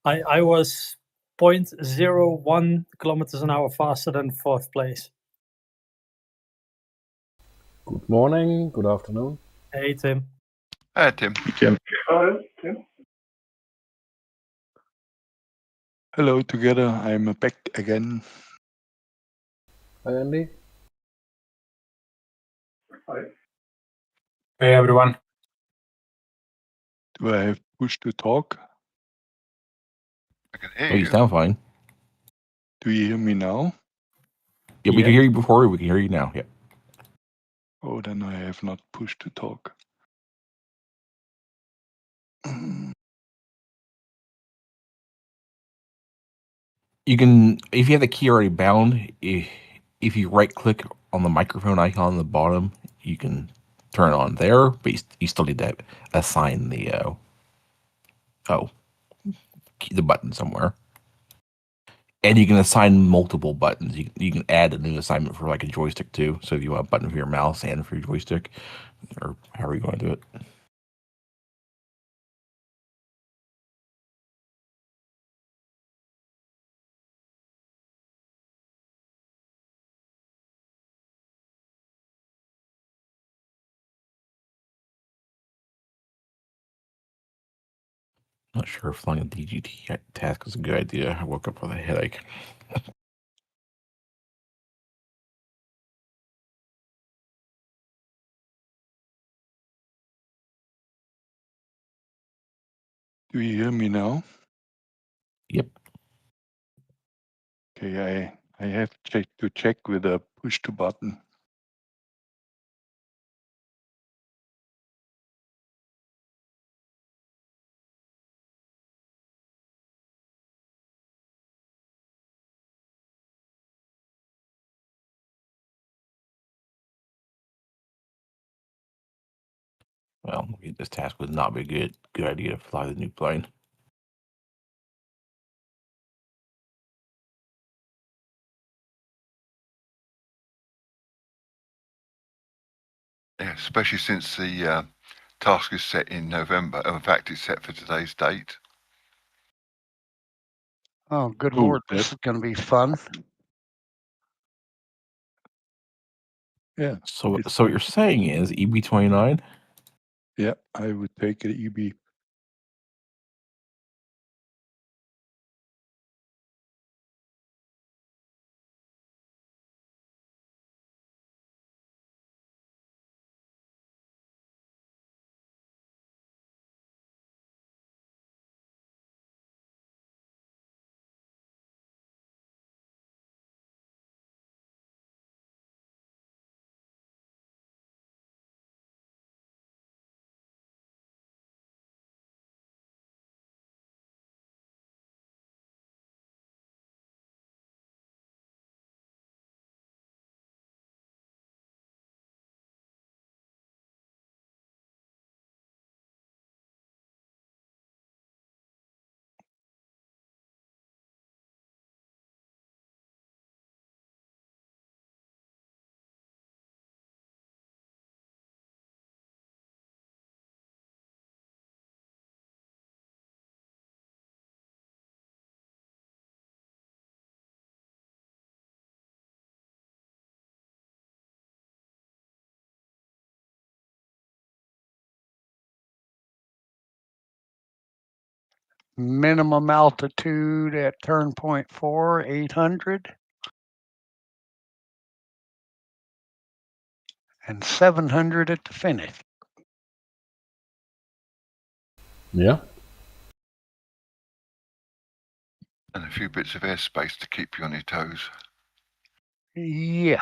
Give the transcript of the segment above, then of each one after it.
I was 0.01 kilometers an hour faster than fourth place. Good morning, good afternoon. Hey, Tim. Hi, Tim. Tim. Hello, Tim. Hello together. I'm back again. Hi, Andy. Hi. Hey, everyone. Do I have push to talk? I can hear Oh, you sound fine. Do you hear me now? Yeah, we Yeah. can hear you before. We can hear you now. Yeah. Oh, then I have not pushed to talk. You can, if you have the key already bound, if you right click on the microphone icon on the bottom, you can turn it on there, but you still need to assign the the button somewhere. And you can assign multiple buttons. You can add a new assignment for like a joystick too. So if you want a button for your mouse and for your joystick, or however you want to do it. Not sure if flying a DGT task is a good idea. I woke up with a headache. Do you hear me now? Yep. Okay, I have to check with a push to button. Well, this task would not be a good idea to fly the new plane. Yeah, especially since the task is set in November. In fact, it's set for today's date. Oh, good Lord, this is going to be fun. Yeah. So what you're saying is EB29? Yeah, I would take an EB. Minimum altitude at turn point 4, 800. And 700 at the finish. Yeah. And a few bits of airspace to keep you on your toes. Yeah.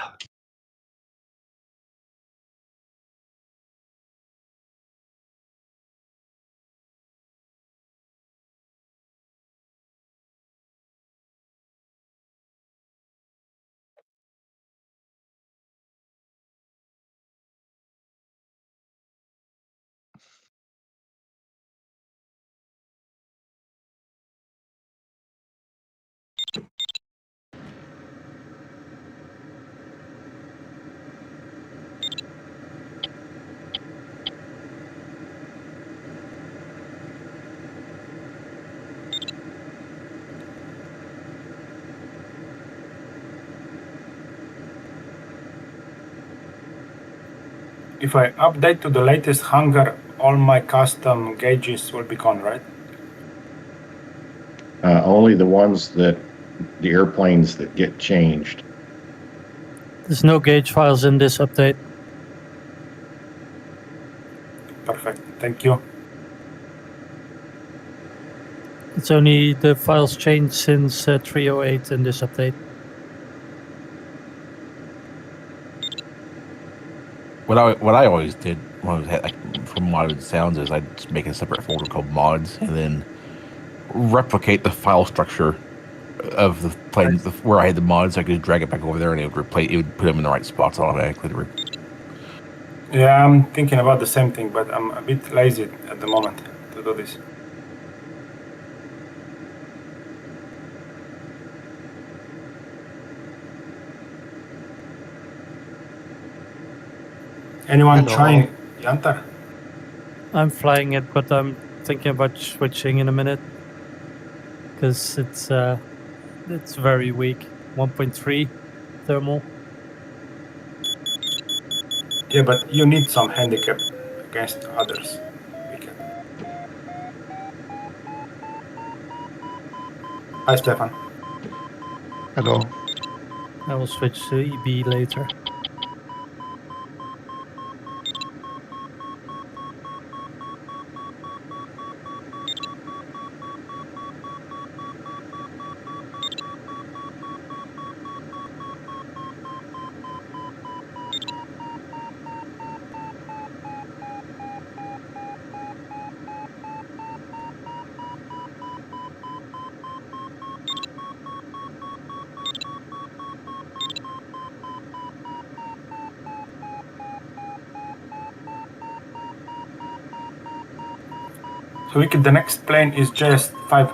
If I update to the latest hangar, all my custom gauges will be gone, right? Only the ones that the airplanes that get changed. There's no gauge files in this update. Perfect. Thank you. It's only the files changed since 308 in this update. What I always did when I was like, from what it sounds is I'd just make a separate folder called mods and then replicate the file structure of the plane where I had the mods. I could drag it back over there and it would replace. It would put them in the right spots automatically. Yeah, I'm thinking about the same thing, but I'm a bit lazy at the moment to do this. Anyone Hello. trying Yantar? I'm flying it, but I'm thinking about switching in a minute because it's very weak. 1.3 thermal. Yeah, but you need some handicap against others. Hi, Stefan. Hello. I will switch to EB later. So Wicked, the next plane is just 5.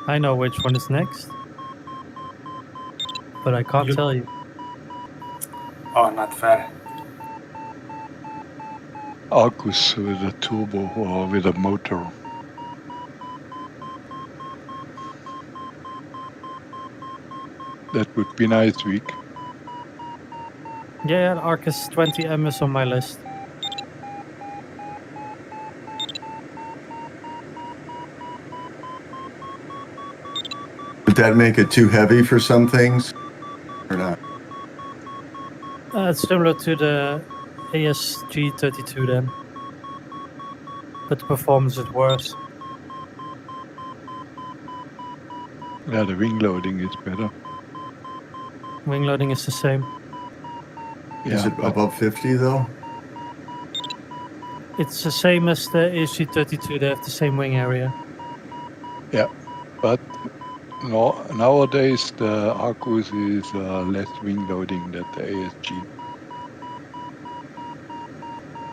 I know which one is next, but I can't tell you. Oh, not fair. Argus with a turbo or with a motor. That would be nice, week. Yeah, Arcus 20M is on my list. Would that make it too heavy for some things or not? It's similar to the ASG32 then, but the performance is worse. Yeah, the wing loading is better. Wing loading is the same. Is Yeah, it above 50 though? It's the same as the ASG32, they have the same wing area. yeah, but no, nowadays the Argus is less wing loading than the ASG.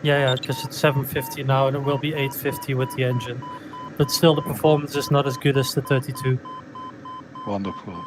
Yeah, because it's 750 now and it will be 850 with the engine. But still the performance is not as good as the 32. Wonderful.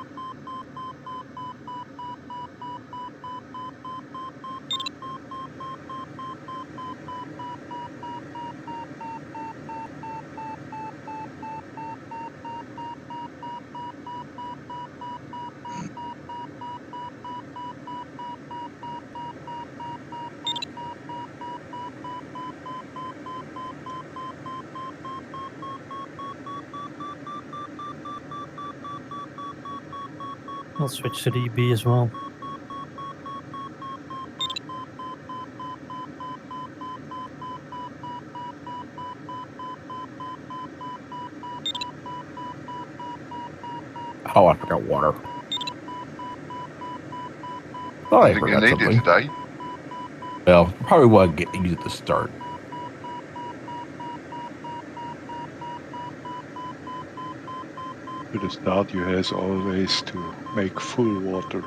I'll switch to the EB as well. Oh, I forgot water. Oh, I I think you forgot need it something. today. Well, probably would use it to start. To the start, you has always to make full water.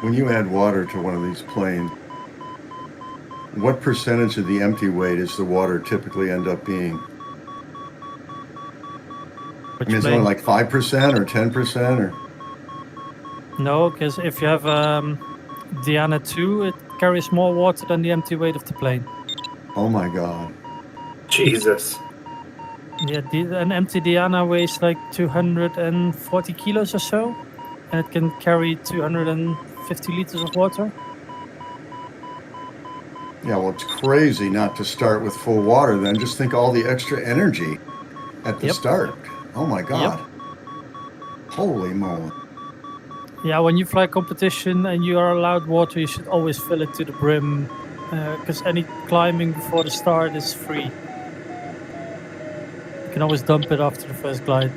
When you add water to one of these planes, what percentage of the empty weight is the water typically end up being? I mean, it's only plane? like 5% or 10% or. No, because if you have Diana 2, it carries more water than the empty weight of the plane. Oh my God. Jesus. Yeah, an empty Diana weighs like 240 kilos or so, and it can carry 250 liters of water. Yeah, well, it's crazy not to start with full water then. Just think all the extra energy at the Yep. start. Oh my God. Holy moly. Yeah, when you fly competition and you are allowed water, you should always fill it to the brim, because any climbing before the start is free. You can always dump it after the first glide.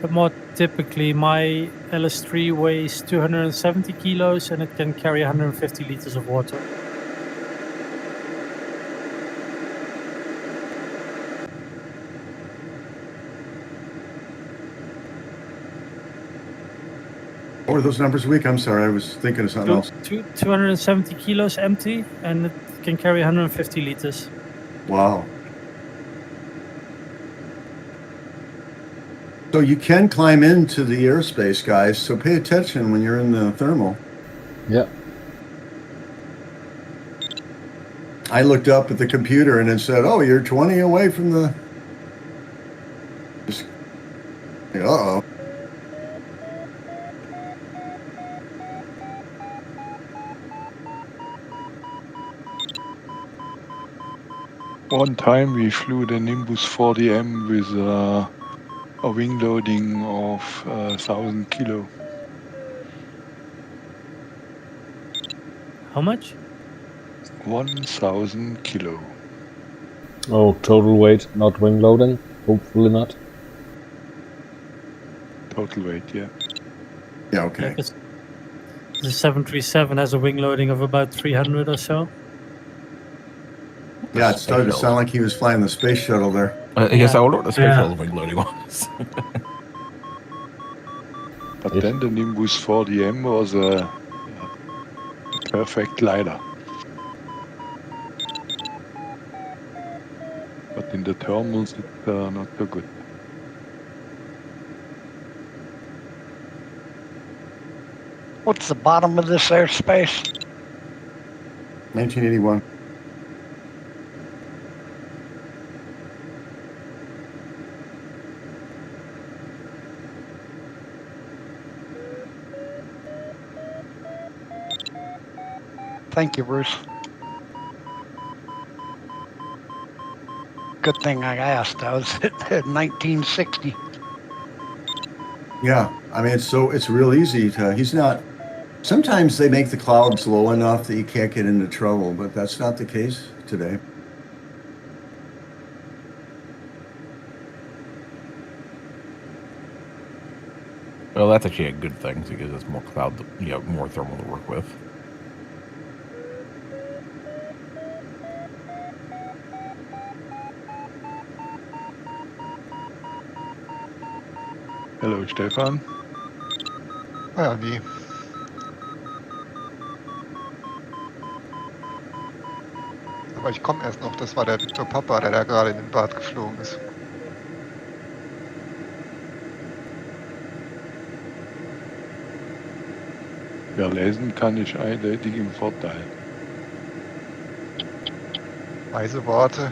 But more typically, my LS3 weighs 270 kilos and it can carry 150 liters of water. What were those numbers weak? I'm sorry, I was thinking of something else. 270 kilos empty, and it can carry 150 liters. Wow. So you can climb into the airspace, guys. So pay attention when you're in the thermal. Yeah. I looked up at the computer and it said, "Oh, you're 20 away from the." Uh-oh. One time we flew the Nimbus 40M with a wing loading of 1,000 kilo. How much? 1,000 kilo. Oh, total weight, not wing loading? Hopefully not. Total weight, yeah. Yeah, okay. Because the 737 has a wing loading of about 300 or so. Yeah, it started to sound like he was flying the space shuttle there. Yes, Yeah. I wonder what the space shuttle wing loading was. But then the Nimbus 40M was a perfect glider. But in the thermals, it's not so good. What's the bottom of this airspace? 1981. Thank you, Bruce. Good thing I asked. I was at 1960. Yeah, I mean, it's real easy to, he's not, sometimes they make the clouds low enough that you can't get into trouble, but that's not the case today. Well, that's actually a good thing because it's more cloud, more thermal to work with. Hello, Stefan. Ja, wie? Aber ich komme erst noch. Das war der Victor Papa, der da gerade in den Bad geflogen ist. Wer lesen kann, ist eindeutig im Vorteil. Weise Worte.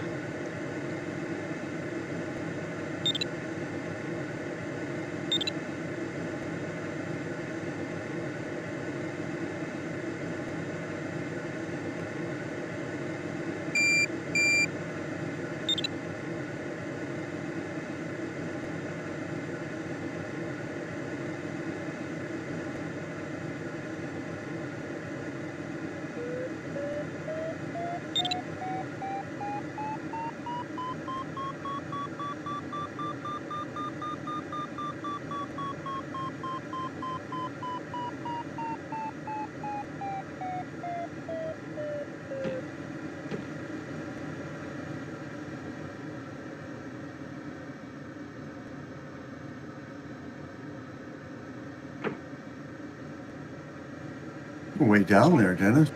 Way down there, Dennis.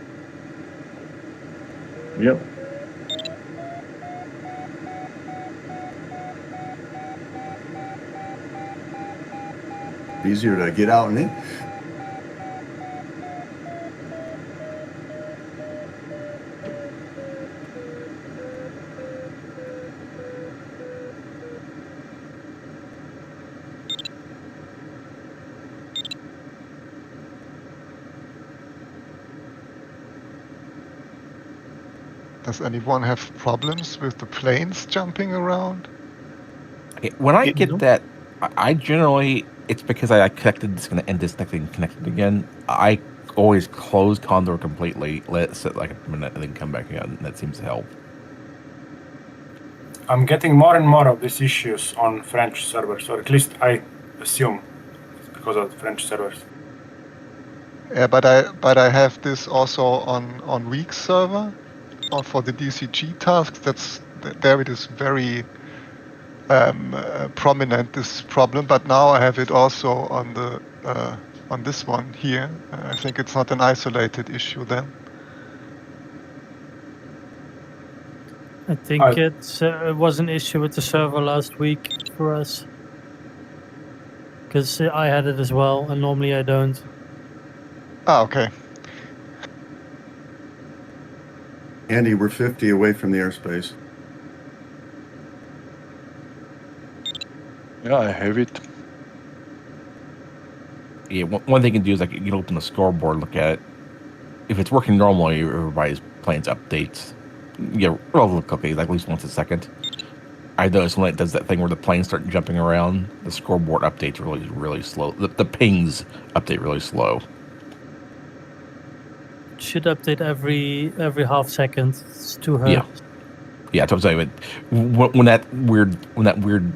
Yep. Easier to get out and in. Does anyone have problems with the planes jumping around? When I get Nope. that, I generally, it's because I connected, and disconnected and connected again. I always close Condor completely, let it sit like a minute, and then come back again. That seems to help. I'm getting more and more of these issues on French servers, or at least I assume it's because of the French servers. Yeah, but I have this also on weak server, or for the DCG tasks. There it is very prominent, this problem. But now I have it also on the on this one here. I think it's not an isolated issue then. I think it was an issue with the server last week for us. Because I had it as well, and normally I don't. Ah, okay. Andy, we're 50 away from the airspace. Yeah, I have it. Yeah, one thing you can do is like you can open the scoreboard, look at it. If it's working normally, everybody's planes updates. Yeah, relatively quickly, like at least once a second. I noticed when it does that thing where the planes start jumping around, the scoreboard updates really slow. The pings update really slow. It should update every half second. It's 2 hertz. Yeah, I'm saying, when that weird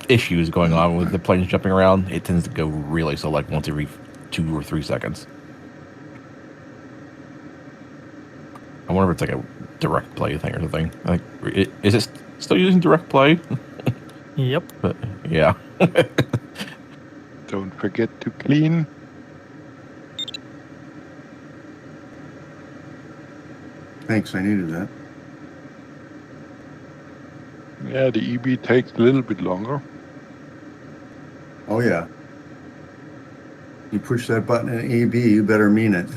issue is going on with the planes jumping around, it tends to go really slow, like once every 2 or 3 seconds. I wonder if it's like a direct play thing or something. Like, is it still using direct play? Yep. But, yeah. Don't forget to clean. Thanks, I needed that. Yeah, the EB takes a little bit longer. Oh yeah. You push that button in EB, you better mean it.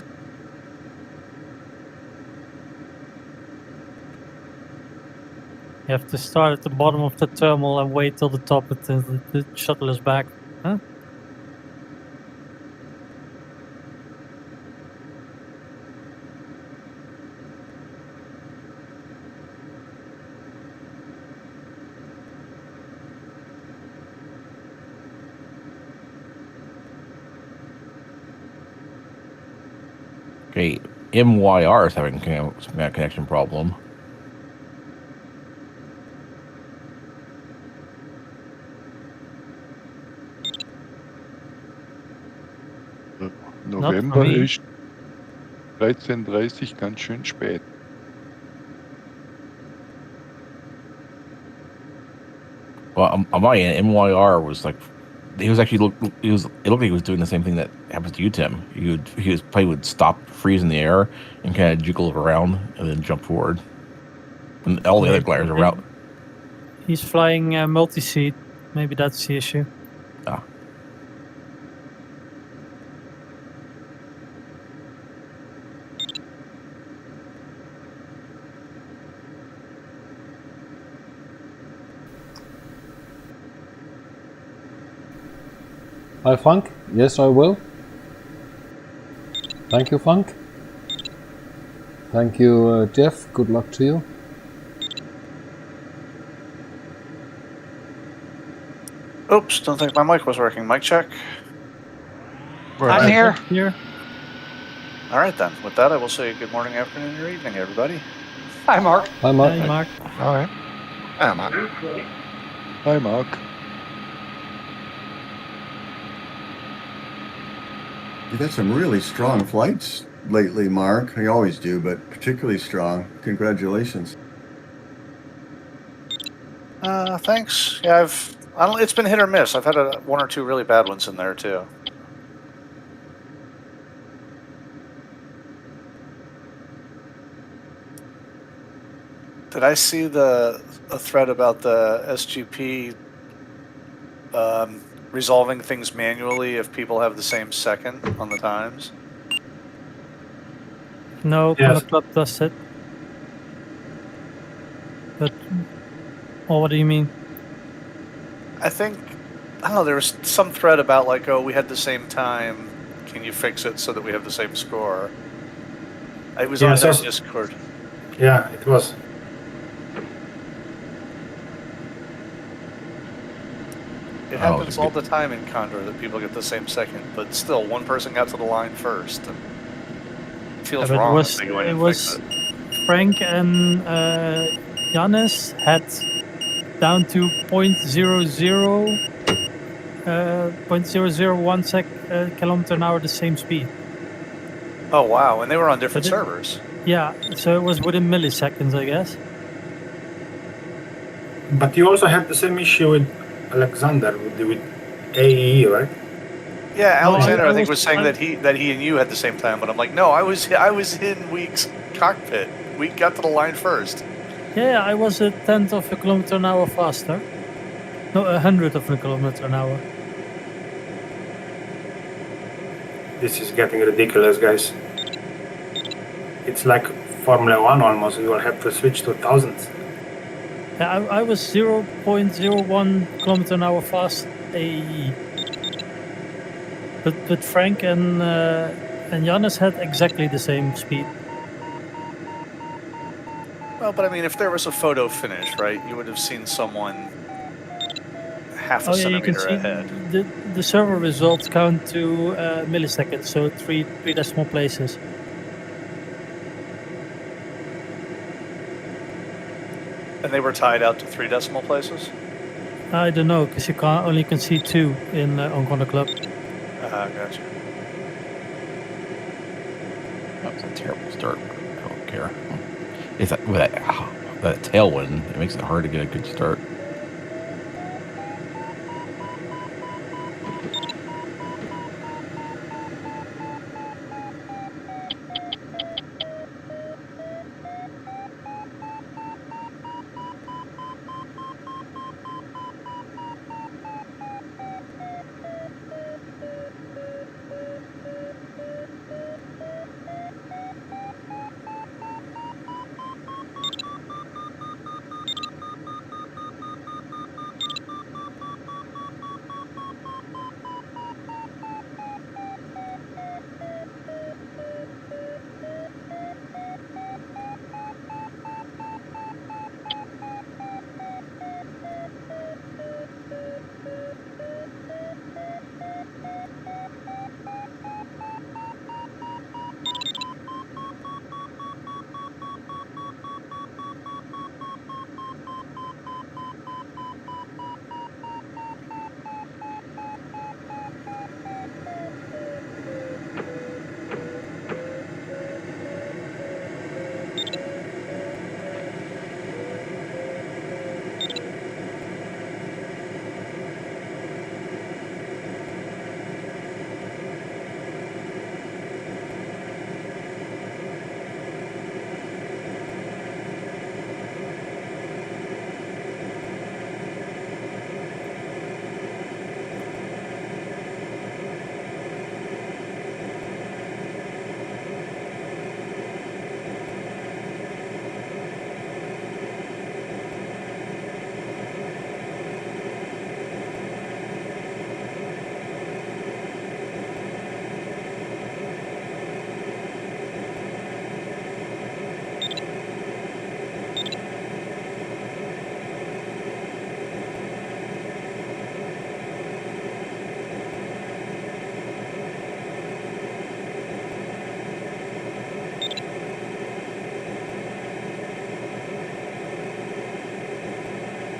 You have to start at the bottom of the terminal and wait till the top until the shuttle is back. Huh? Okay, MYR is having a connection problem. November ist 13:30 ganz schön spät. Well, on my end, MYR was like, it looked like he was doing the same thing that happens to you, Tim. His plane would stop, freeze in the air, and kind of jiggle around, and then jump forward. And all the other gliders are out. He's flying multi-seat. Maybe that's the issue. Ah. Hi, Frank. Yes, I will. Thank you, Frank. Thank you, Jeff. Good luck to you. Oops, don't think my mic was working. Mic check. I'm here. Here. All right, then. With that, I will say good morning, afternoon, or evening, everybody. Hi, Mark. Hi, Mark. Hey, Mark. All right. Yeah, Mark. Hi, Mark. You've had some really strong flights lately, Mark. You always do, but particularly strong. Congratulations. Thanks. Yeah, it's been hit or miss. I've had one or two really bad ones in there too. Did I see a thread about the SGP resolving things manually if people have the same second on the times? No, Yes. Condor Club does it. But, well, what do you mean? I think, I don't know, there was some thread about like, oh, we had the same time. Can you fix it so that we have the same score? It was on their Discord. Yeah, it was. It happens all the time in Condor that people get the same second, but still, one person got to the line first. And it feels wrong if they go in and fix it. Frank and Jannis had down to 0.001 kilometer an hour the same speed. Oh wow, and they were on different servers. Yeah, so it was within milliseconds, I guess. But you also had the same issue with Alexander with AE, right? Yeah, Alexander, I think was saying that he and you had the same time, but I'm like, no, I was in Week's cockpit. Week got to the line first. Yeah, I was a tenth of a kilometer an hour faster. No, 100th of a kilometer an hour. This is getting ridiculous, guys. It's like Formula 1 almost. You will have to switch to thousands. Yeah, I was 0.01 kilometer an hour fast AE. But Frank and Jannis had exactly the same speed. Well, but I mean, if there was a photo finish, right, you would have seen someone half a centimeter ahead. The server results count to milliseconds, so three decimal places. And they were tied out to 3 decimal places? I don't know, because you only can see 2 in on Condor Club. Gotcha. That was a terrible start. I don't care. It's that tailwind. It makes it hard to get a good start.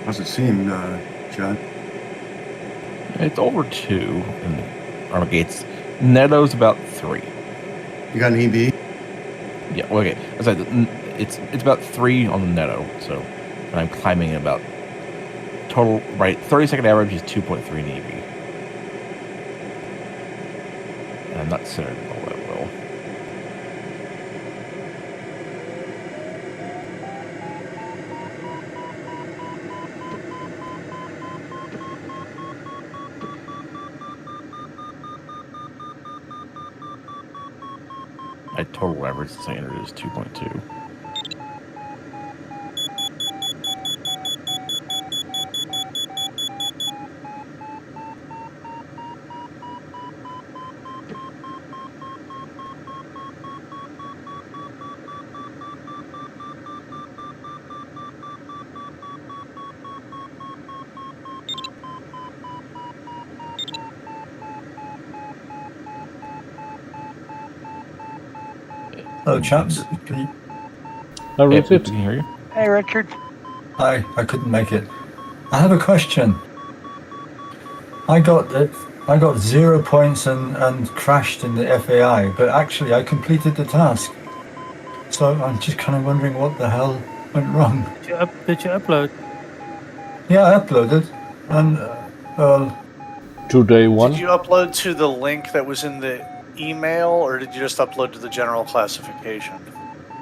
How's it seem, John? It's over 2 in the Armagates. Neto's about 3. You got an EB? Yeah, okay. I said it's about 3 on the Neto, so I'm climbing about total, right, 30-second average is 2.3 in EV. And I'm not centered all that well. At total average, the standard is 2.2. Hello, chaps. Can you... Hi, Yeah, we Richard. can hear you. Hey, Richard. Hi, I couldn't make it. I have a question. I got 0 points and crashed in the FAI, but actually I completed the task. So I'm just kind of wondering what the hell went wrong. Did you upload? Yeah, I uploaded, and To day one. Did you upload to the link that was in the email, or did you just upload to the general classification?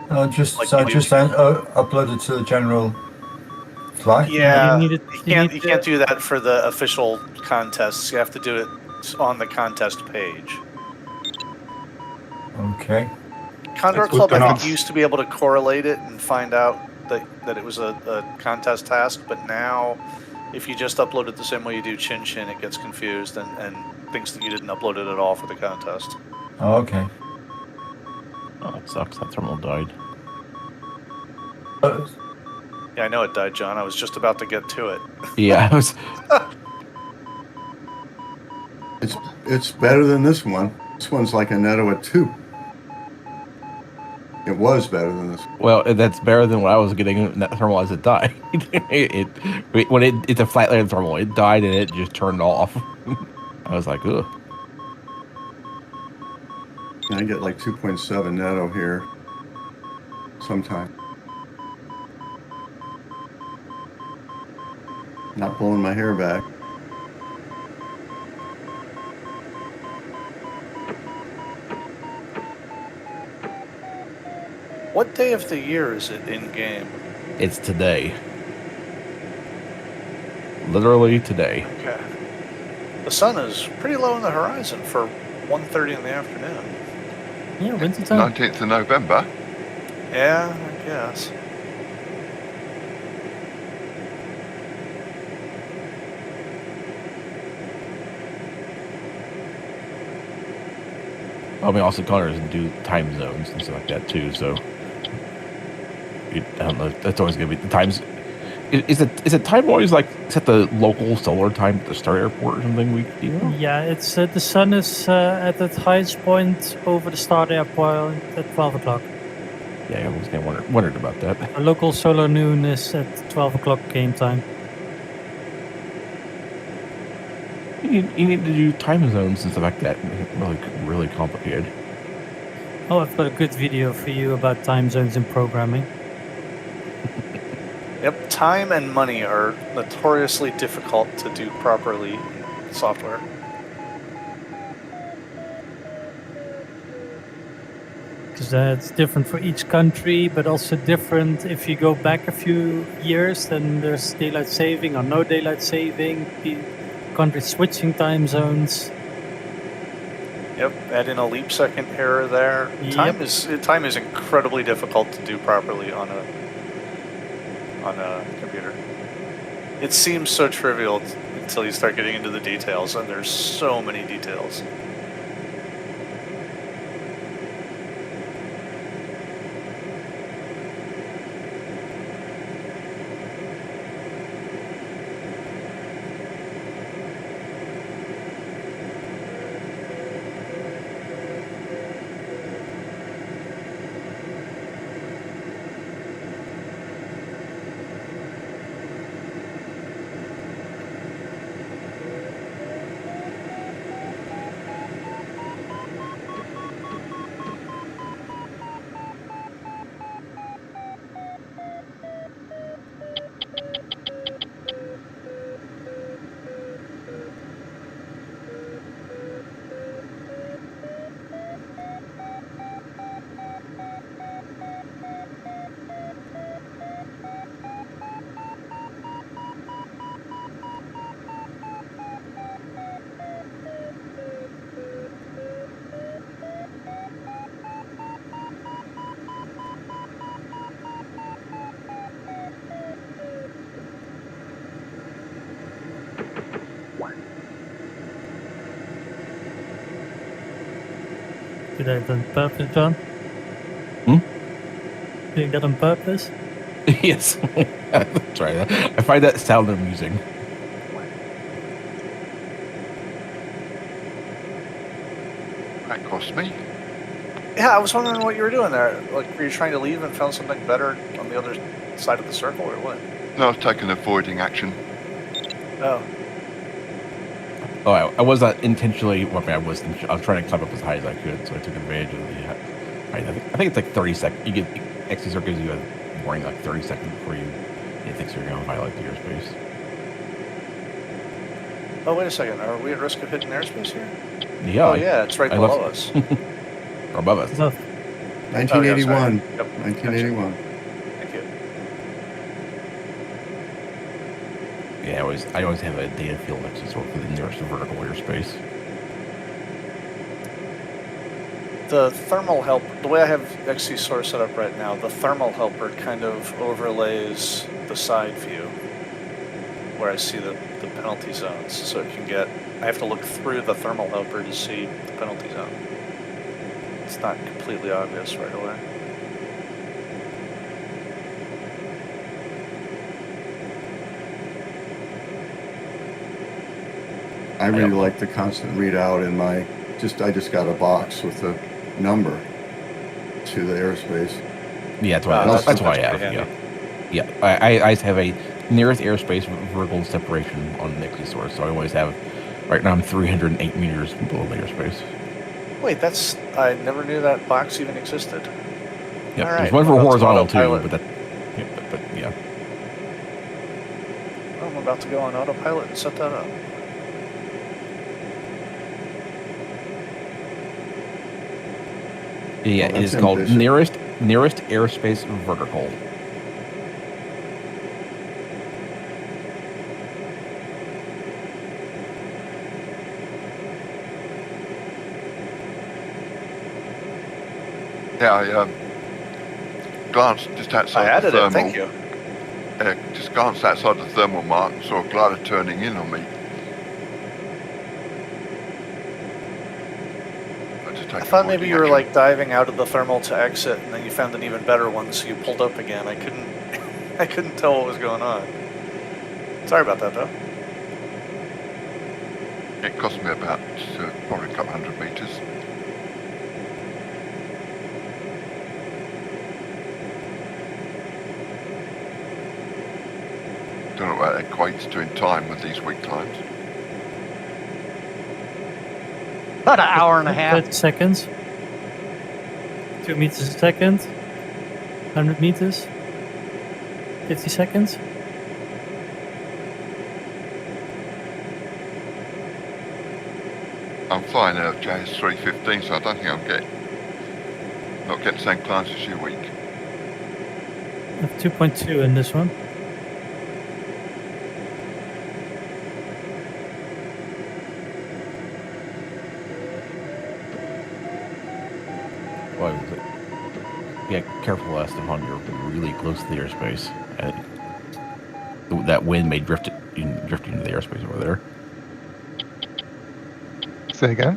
I just Like I you do. just uploaded to the general flight. Yeah, you you need can't do that for the official contests. You have to do it on the contest page. Okay. Condor That's good Club, to I know. think, used to be able to correlate it and find out that it was a contest task, but now if you just upload it the same way you do Tchin Tchin, it gets confused and thinks that you didn't upload it at all for the contest. Oh, okay. Oh, that sucks. That terminal died. Yeah, I know it died, John. I was just about to get to it. Yeah, I was. It's better than this one. This one's like a Netto at 2. It was better than this one. Well, that's better than what I was getting in that thermal as it died. It's a flat layer thermal. It died and it just turned off. I was like, ugh. I get like 2.7 Netto here sometime. Not blowing my hair back. What day of the year is it in game? It's today. Literally today. Okay. The sun is pretty low on the horizon for 1:30 in the afternoon. Yeah, winter time. 19th of November. Yeah, I guess. I mean, also Connor doesn't do time zones and stuff like that too. So I don't know. That's always going to be the times. Is it time always like set the local solar time at the start airport or something? Yeah, it's the sun is at its highest point over the start airport at 12 o'clock. Yeah, I was kind of wondered about that. The local solar noon is at 12 o'clock game time. You need to do time zones and stuff like that. Really complicated. Oh, I've got a good video for you about time zones in programming. Yep, time and money are notoriously difficult to do properly in software. Because it's different for each country, but also different if you go back a few years, then there's daylight saving or no daylight saving, the country switching time zones. Yep, add in a leap second error there. Yep. Time is incredibly difficult to do properly on a computer. It seems so trivial until you start getting into the details, and there's so many details. Did that on purpose, John? Doing that on purpose? Yes. That's right. I find that sound amusing. That cost me. Yeah, I was wondering what you were doing there. Like, were you trying to leave and found something better on the other side of the circle, or what? No, I was taking avoiding action. Oh. Oh, I was not intentionally. Well, I was trying to climb up as high as I could, so I took advantage of the. I think it's like 30 seconds. You get XC gives you a warning like 30 seconds before you it thinks you're going to violate the airspace. Oh, wait a second. Are we at risk of hitting airspace here? Yeah. Oh, yeah, it's right below us. Or above us. 1981. Oh, yeah, yep. 1981. Thank you. Yeah, I always have a data field next to sort for the nearest vertical airspace. The thermal help, the way I have XC source set up right now, the thermal helper kind of overlays the side view where I see the penalty zones. So you can get, I have to look through the thermal helper to see the penalty zone. It's not completely obvious right away. I really like the constant readout in my, I just got a box with a number to the airspace. Yeah, that's why I have. Yeah. I have a nearest airspace vertical separation on the XC source, so I always have. Right now, I'm 308 meters below the airspace. Wait, I never knew that box even existed. Yeah, all right. There's one for horizontal too, autopilot. but yeah. Well, I'm about to go on autopilot and set that up. Yeah, it is called nearest airspace vertical. Yeah, I glanced just outside I added the thermal. it, thank you. Just glanced outside the thermal mark and saw a glider turning in on me. I thought maybe you were like diving out of the thermal to exit, and then you found an even better one, so you pulled up again. I couldn't tell what was going on. Sorry about that, though. It cost me about probably a couple hundred meters. Don't know what that equates to in time with these weak climbs. About an hour and a half. 30 seconds. 2 meters a second. 100 meters. 50 seconds. I'm flying a JS 315, so I don't think I'm not getting the same climbs as you weak. I have 2.2 in this one. Well, yeah, careful, Esteban. You're really close to the airspace. That wind may drift into the airspace over there. Say again?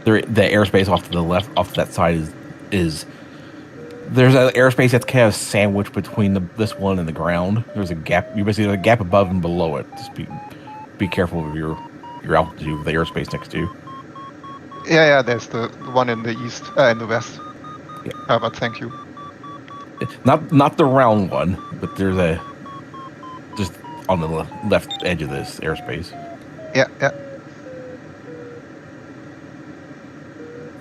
The airspace off to the left, off to that side is there's an airspace that's kind of sandwiched between this one and the ground. There's a gap. You basically have a gap above and below it. Just be careful of your altitude with the airspace next to you. Yeah, there's the one in the east, in the west. Yeah. But thank you. Not the round one, but there's just on the left edge of this airspace. Yeah.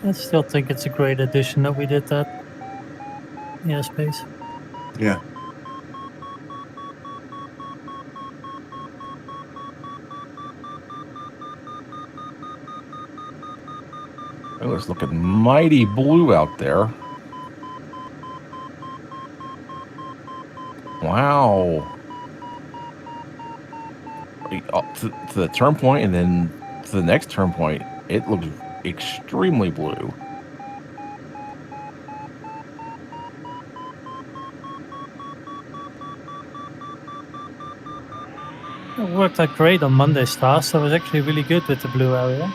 I still think it's a great addition that we did that. Airspace. Yeah. Oh, it's looking mighty blue out there. Wow. Up to the turn point and then to the next turn point, it looks extremely blue. It worked out great on Monday's task. I was actually really good with the blue area.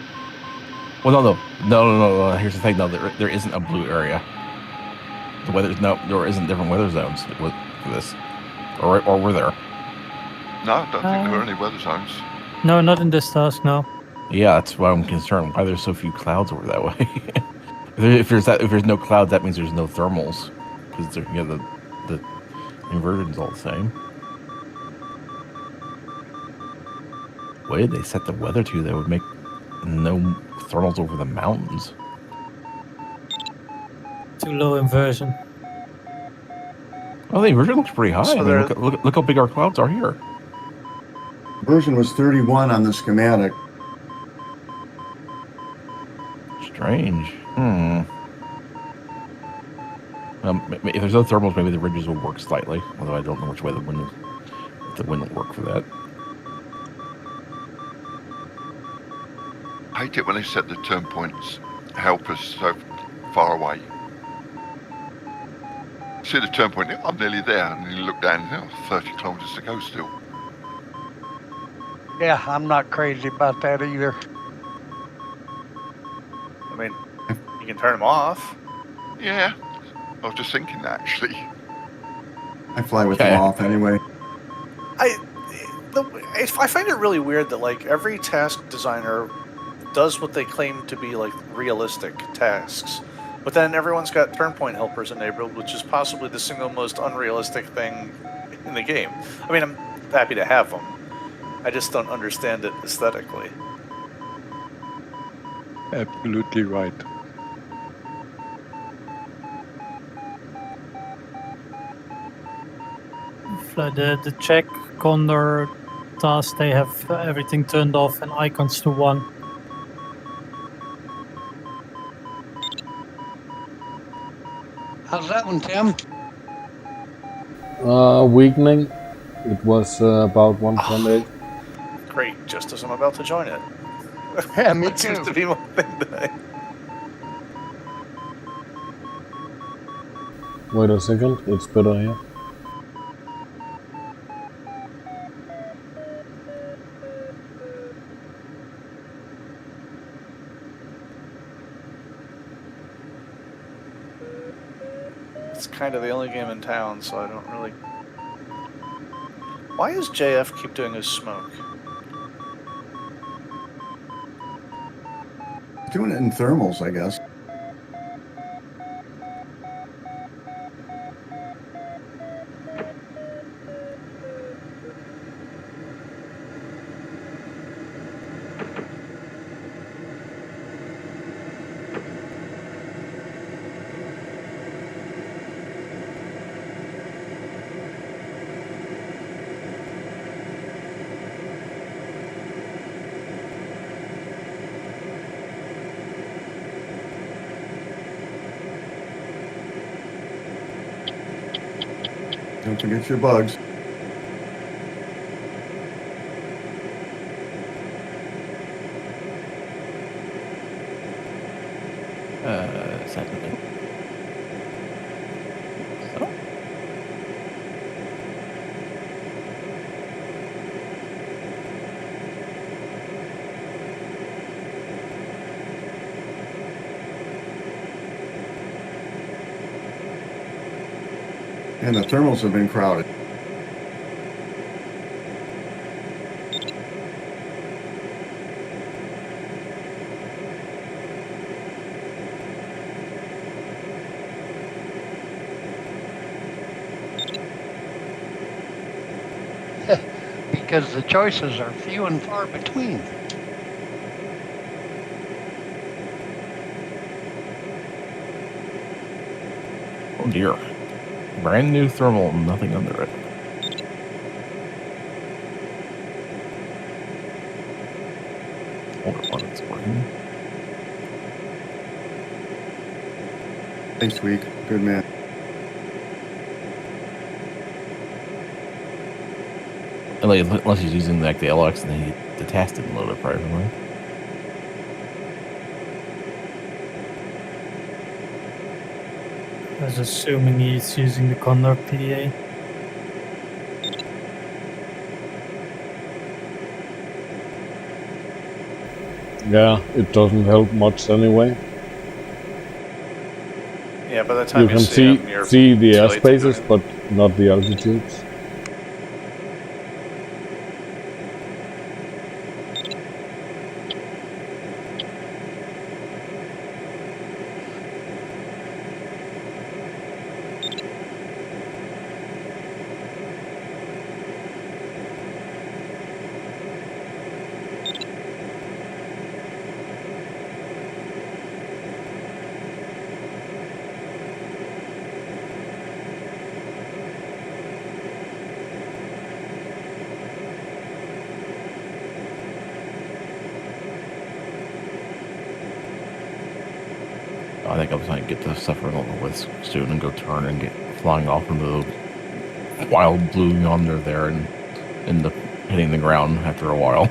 Well, no. Here's the thing, though. There isn't a blue area. There isn't different weather zones for this, or were there? No, I don't think there are any weather zones. No, not in this task. No. Yeah, that's why I'm concerned. Why there's so few clouds over that way? if there's no clouds, that means there's no thermals, because the inversion's all the same. Why did they set the weather to that would make no thermals over the mountains? Too low inversion. Oh, the inversion looks pretty high. So I mean, look how big our clouds are here. Version was 31 on the schematic. Strange. If there's no thermals, maybe the ridges will work slightly. Although I don't know which way the wind will work for that. I hate it when they set the turn points help us so far away. See the turn point, I'm nearly there, and then you look down, 30 kilometers to go still. Yeah, I'm not crazy about that either. I mean, you can turn them off. Yeah, I was just thinking that actually. I fly with them off anyway. I find it really weird that like every task designer does what they claim to be like realistic tasks, but then everyone's got turn point helpers enabled, which is possibly the single most unrealistic thing in the game. I mean, I'm happy to have them. I just don't understand it aesthetically. Absolutely right. The Czech Condor task, they have everything turned off and icons to 1. How's that one, Tim? Weakening. It was about 1.8. Great, just as I'm about to join it. Yeah, me That seems too. to be my thing today. Wait a second, it's better here. It's kind of the only game in town, so I don't really... Why does JF keep doing his smoke? Doing it in thermals, I guess. Don't forget your bugs. Secondly. So. And the thermals have been crowded. Because the choices are few and far between. Oh dear. Brand new thermal, nothing under it. Hold on, it's working. Thanks, Week. Good man. Unless he's using like the LX and then the task didn't load up right away. I was assuming he's using the Condor PDA. Yeah, it doesn't help much anyway. Yeah, by the time You you, can see them, you're see the too late to do airspaces, anything. but not the altitudes. I think I was going to get the suffering over with soon and go turn and get flying off into the wild blue yonder there and end up hitting the ground after a while.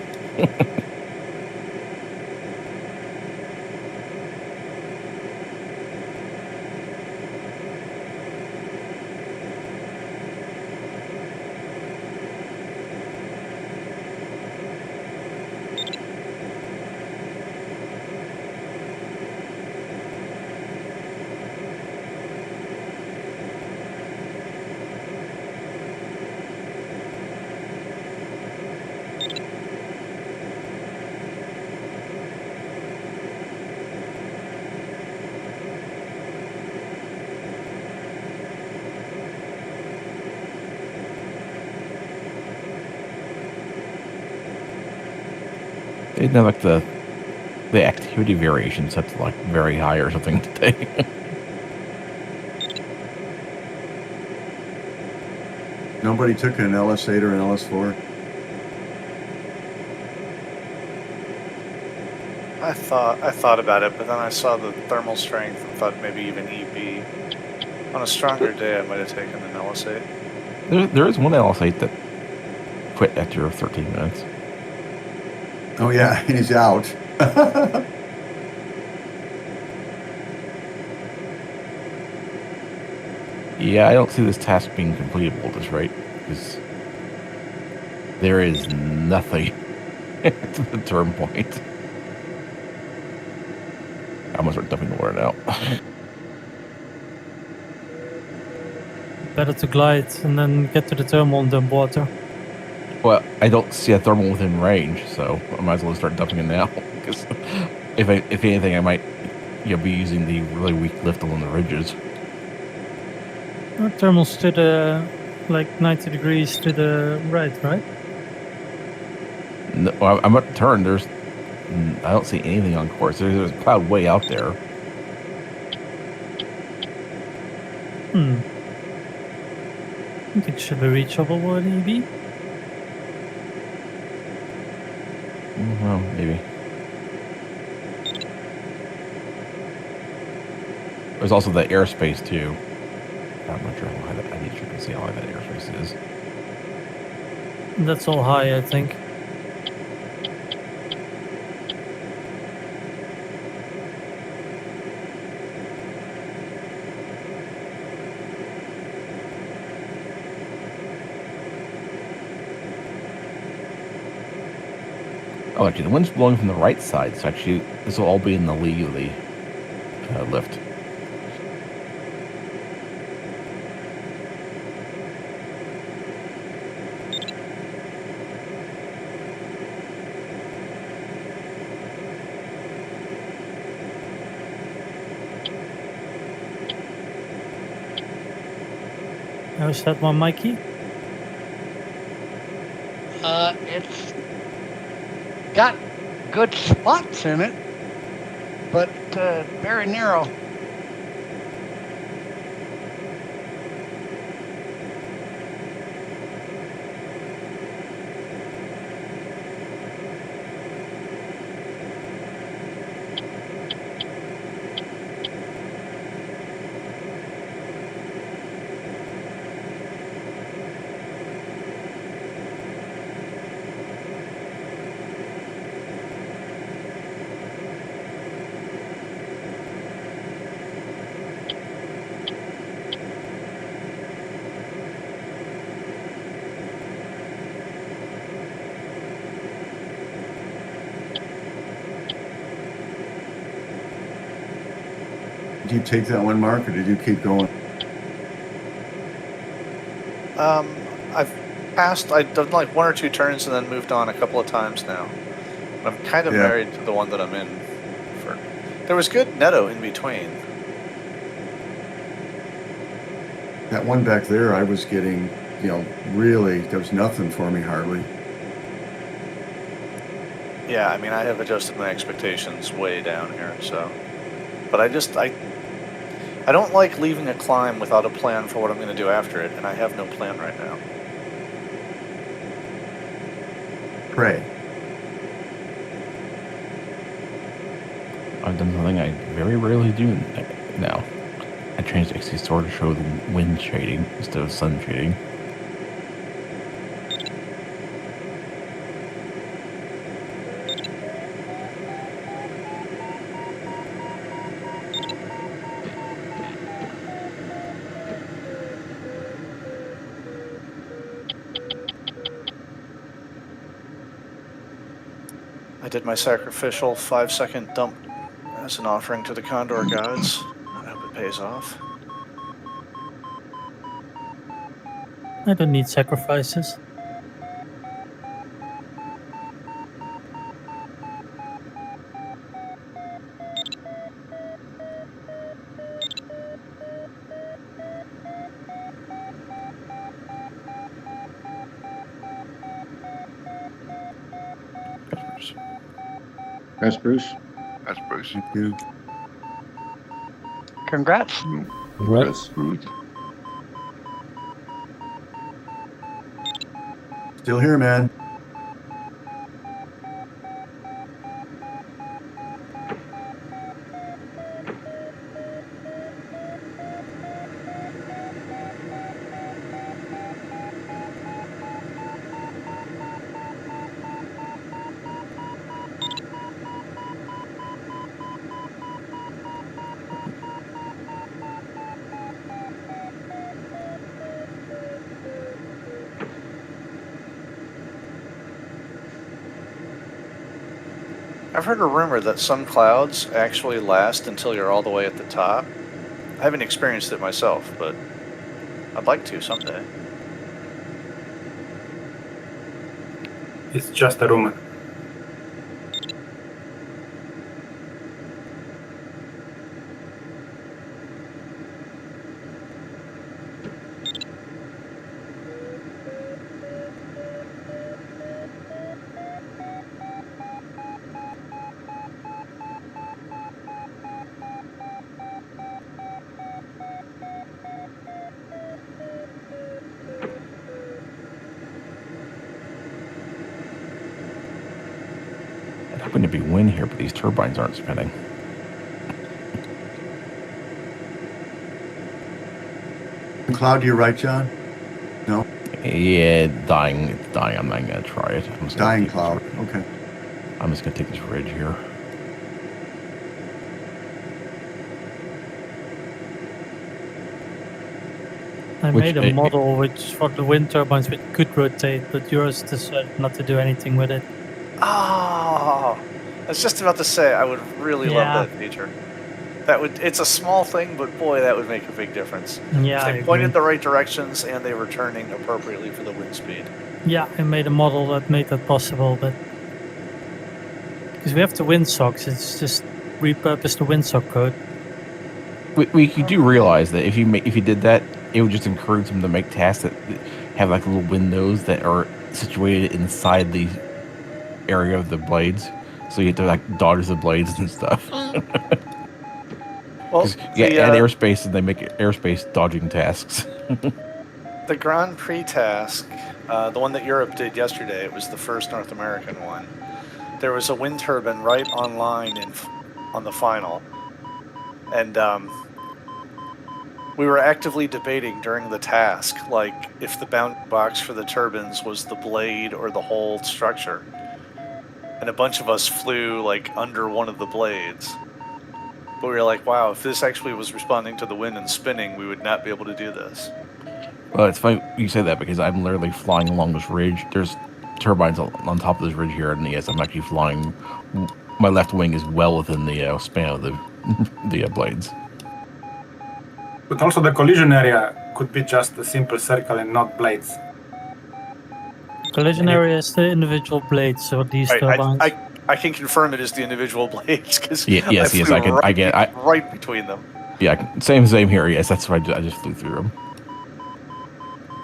They didn't have like the activity variation set to like very high or something today. Nobody took an LS8 or an LS4. I thought about it, but then I saw the thermal strength and thought maybe even EB. On a stronger day, I might have taken an LS8. There is one LS8 that quit after 13 minutes. Oh yeah, he's out. Yeah, I don't see this task being completable at this rate, because there is nothing at the turn point. I'm gonna start dumping the water now. Better to glide and then get to the thermal and dump water. Well, I don't see a thermal within range, so I might as well start dumping it now. Because if anything, I might be using the really weak lift along the ridges. Our thermal's to the, like 90 degrees to the right? No, I'm at turn. I don't see anything on course. There's a cloud way out there. I think it should be reachable with EB. Well, maybe. There's also the airspace too. I'm not sure how high that. I need to check and see how high that airspace is. That's all high, I think. Oh, actually, the wind's blowing from the right side, so actually, this will all be in the lee of the lift. How's that one, Mikey? It's got good spots in it, but very narrow. Did you take that one, Mark, or did you keep going? I've done like 1 or 2 turns and then moved on a couple of times now. I'm kind of married to the one that I'm in. There was good netto in between. That one back there, I was getting, really, there was nothing for me hardly. Yeah, I mean, I have adjusted my expectations way down here, so. But I don't like leaving a climb without a plan for what I'm going to do after it, and I have no plan right now. Pray. I've done something I very rarely do now. I changed XC Store to show the wind shading instead of sun shading. I did my sacrificial 5-second dump as an offering to the Condor gods. I hope it pays off. I don't need sacrifices. That's Bruce. That's Bruce. Thank you. Congrats. Congrats. Still here, man. I've heard a rumor that some clouds actually last until you're all the way at the top. I haven't experienced it myself, but I'd like to someday. It's just a rumor. It happened to be wind here, but these turbines aren't spinning. Cloud to your right, John? No? Yeah, dying. It's dying. I'm not going to try it. I'm just Dying cloud. Okay. I'm just going to take this ridge here. I made a model which for the wind turbines which could rotate, but yours decided not to do anything with it. Oh, I was just about to say I would really love that feature. It's a small thing, but boy, that would make a big difference. Yeah, if they pointed the right directions and they were turning appropriately for the wind speed. Yeah, I made a model that made that possible, but because we have the windsocks, it's just repurpose the windsock code. You do realize that if you did that, it would just encourage them to make tasks that have like little windows that are situated inside the area of the blades, so you have to like dodge the blades and stuff. Well, add airspace and they make airspace dodging tasks. The Grand Prix task, the one that Europe did yesterday, it was the first North American one. There was a wind turbine right online on the final, and we were actively debating during the task, like if the boundary box for the turbines was the blade or the whole structure. And a bunch of us flew like under one of the blades. But we were like, wow, if this actually was responding to the wind and spinning, we would not be able to do this. Well, it's funny you say that because I'm literally flying along this ridge. There's turbines on top of this ridge here, and yes, I'm actually flying. My left wing is well within the span of the blades. But also the collision area could be just a simple circle and not blades. Collision area is the individual blades, so these Right, turbines. I can confirm it is the individual blades because Yes, I can. right between them. Yeah, same here. Yes, that's why I just flew through them.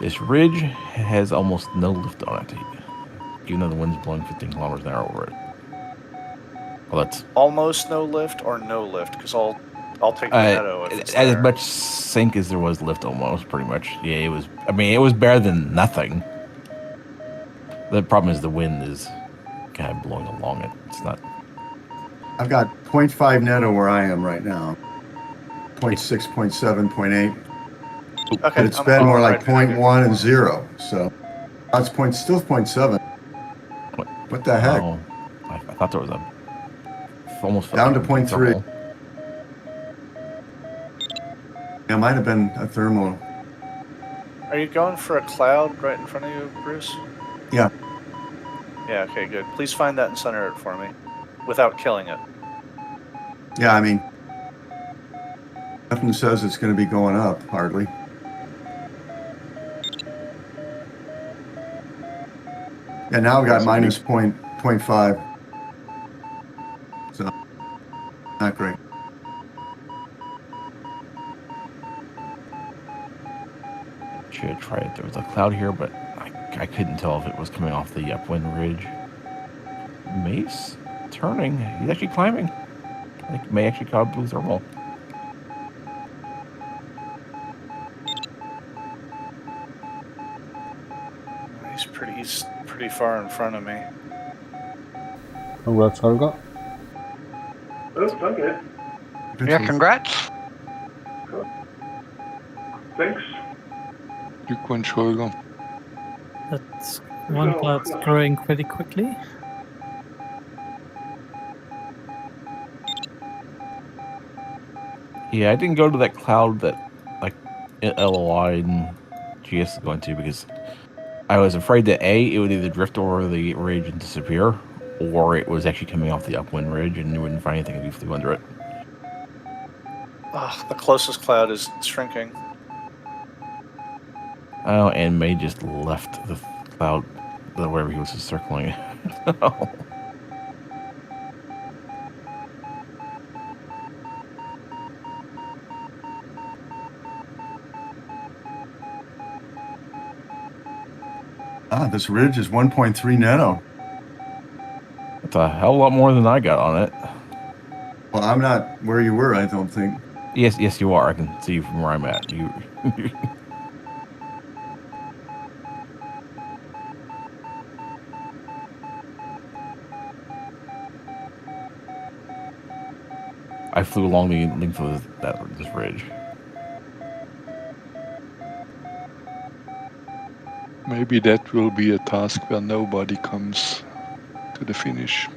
This ridge has almost no lift on it, even though the wind's blowing 15 kilometers an hour over it. Well, that's almost no lift or no lift, because I'll take the Netto if it's as there. much sink as there was lift, almost pretty much. Yeah, it was. I mean, it was better than nothing. The problem is the wind is kind of blowing along it. It's not. I've got 0.5 Netto where I am right now. 0.6, 0.7, 0.8. Okay, but it's been more like 0.1 and 0. So that's still 0.7. What the heck? Oh, I thought there was a almost down to 0.3. Yeah, it might have been a thermal. Are you going for a cloud right in front of you, Bruce? Yeah. Yeah, okay, good. Please find that and center it for me without killing it. Yeah, I mean, nothing says it's going to be going up, hardly. Yeah, now we got minus 0.5. So, not great. Should have tried it. There was a cloud here, but I couldn't tell if it was coming off the upwind ridge. Mace turning. He's actually climbing. I think may actually caught blue thermal. He's pretty far in front of me. Congrats, Holger. Oh, okay. Yeah, congrats. Cool. Thanks. Glückwunsch, Holger. That's one cloud's growing pretty quickly. Yeah, I didn't go to that cloud that like LOI and GS is going to because I was afraid that A, it would either drift over the ridge and disappear, or it was actually coming off the upwind ridge and you wouldn't find anything if you flew under it. The closest cloud is shrinking. Oh, and May just left the cloud, wherever he was just circling. Oh. This ridge is 1.3 Netto. That's a hell of a lot more than I got on it. Well, I'm not where you were, I don't think. Yes, you are. I can see you from where I'm at. You. I flew along the length of this ridge. Maybe that will be a task where nobody comes to the finish.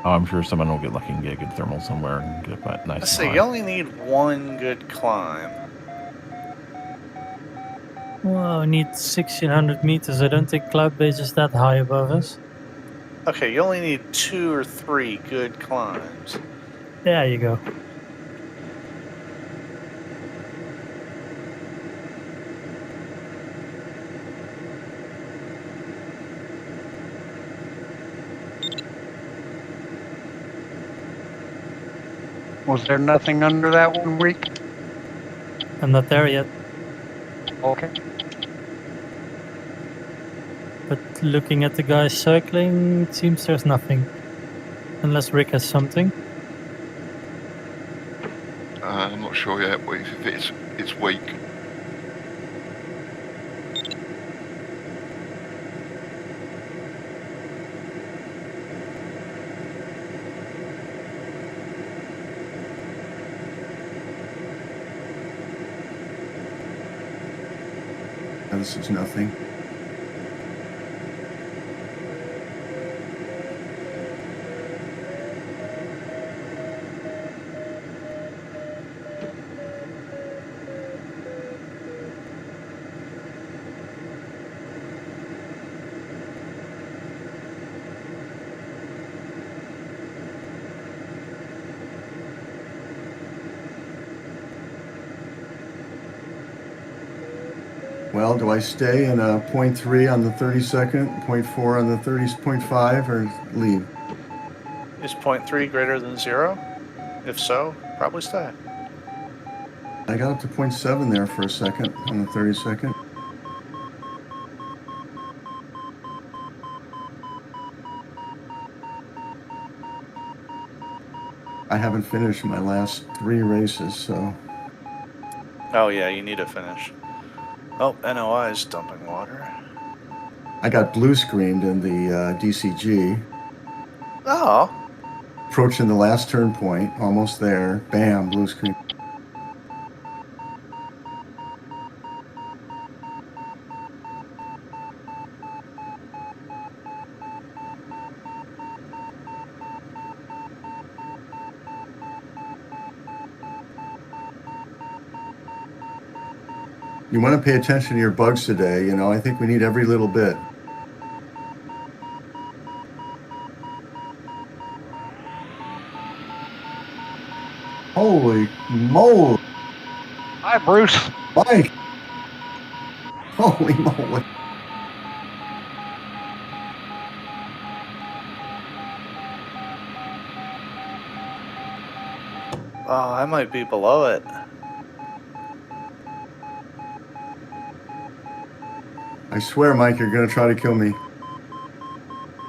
Oh, I'm sure someone will get lucky and get a good thermal somewhere and get a nice. Let's see, you only need one good climb. Well, I need 1600 meters. I don't think cloud base is that high above us. Okay, you only need 2 or 3 good climbs. There you go. Was there nothing under that 1 week? I'm not there yet. Okay. But looking at the guys circling, it seems there's nothing. Unless Rick has something. I'm not sure yet. If it's weak. This is nothing. Well, do I stay in a 0.3 on the 32nd, 0.4 on the 30.5, or leave? Is 0.3 greater than 0? If so, probably stay. I got up to 0.7 there for a second on the 32nd. I haven't finished my last 3 races, so. Oh yeah, you need to finish. Oh, NOI is dumping water. I got blue screened in the DCG. Oh. Approaching the last turn point, almost there. Bam, blue screen. You want to pay attention to your bugs today, you know, I think we need every little bit. Holy moly! Hi, Bruce. Mike! Holy moly! Oh, I might be below it. I swear, Mike, you're going to try to kill me.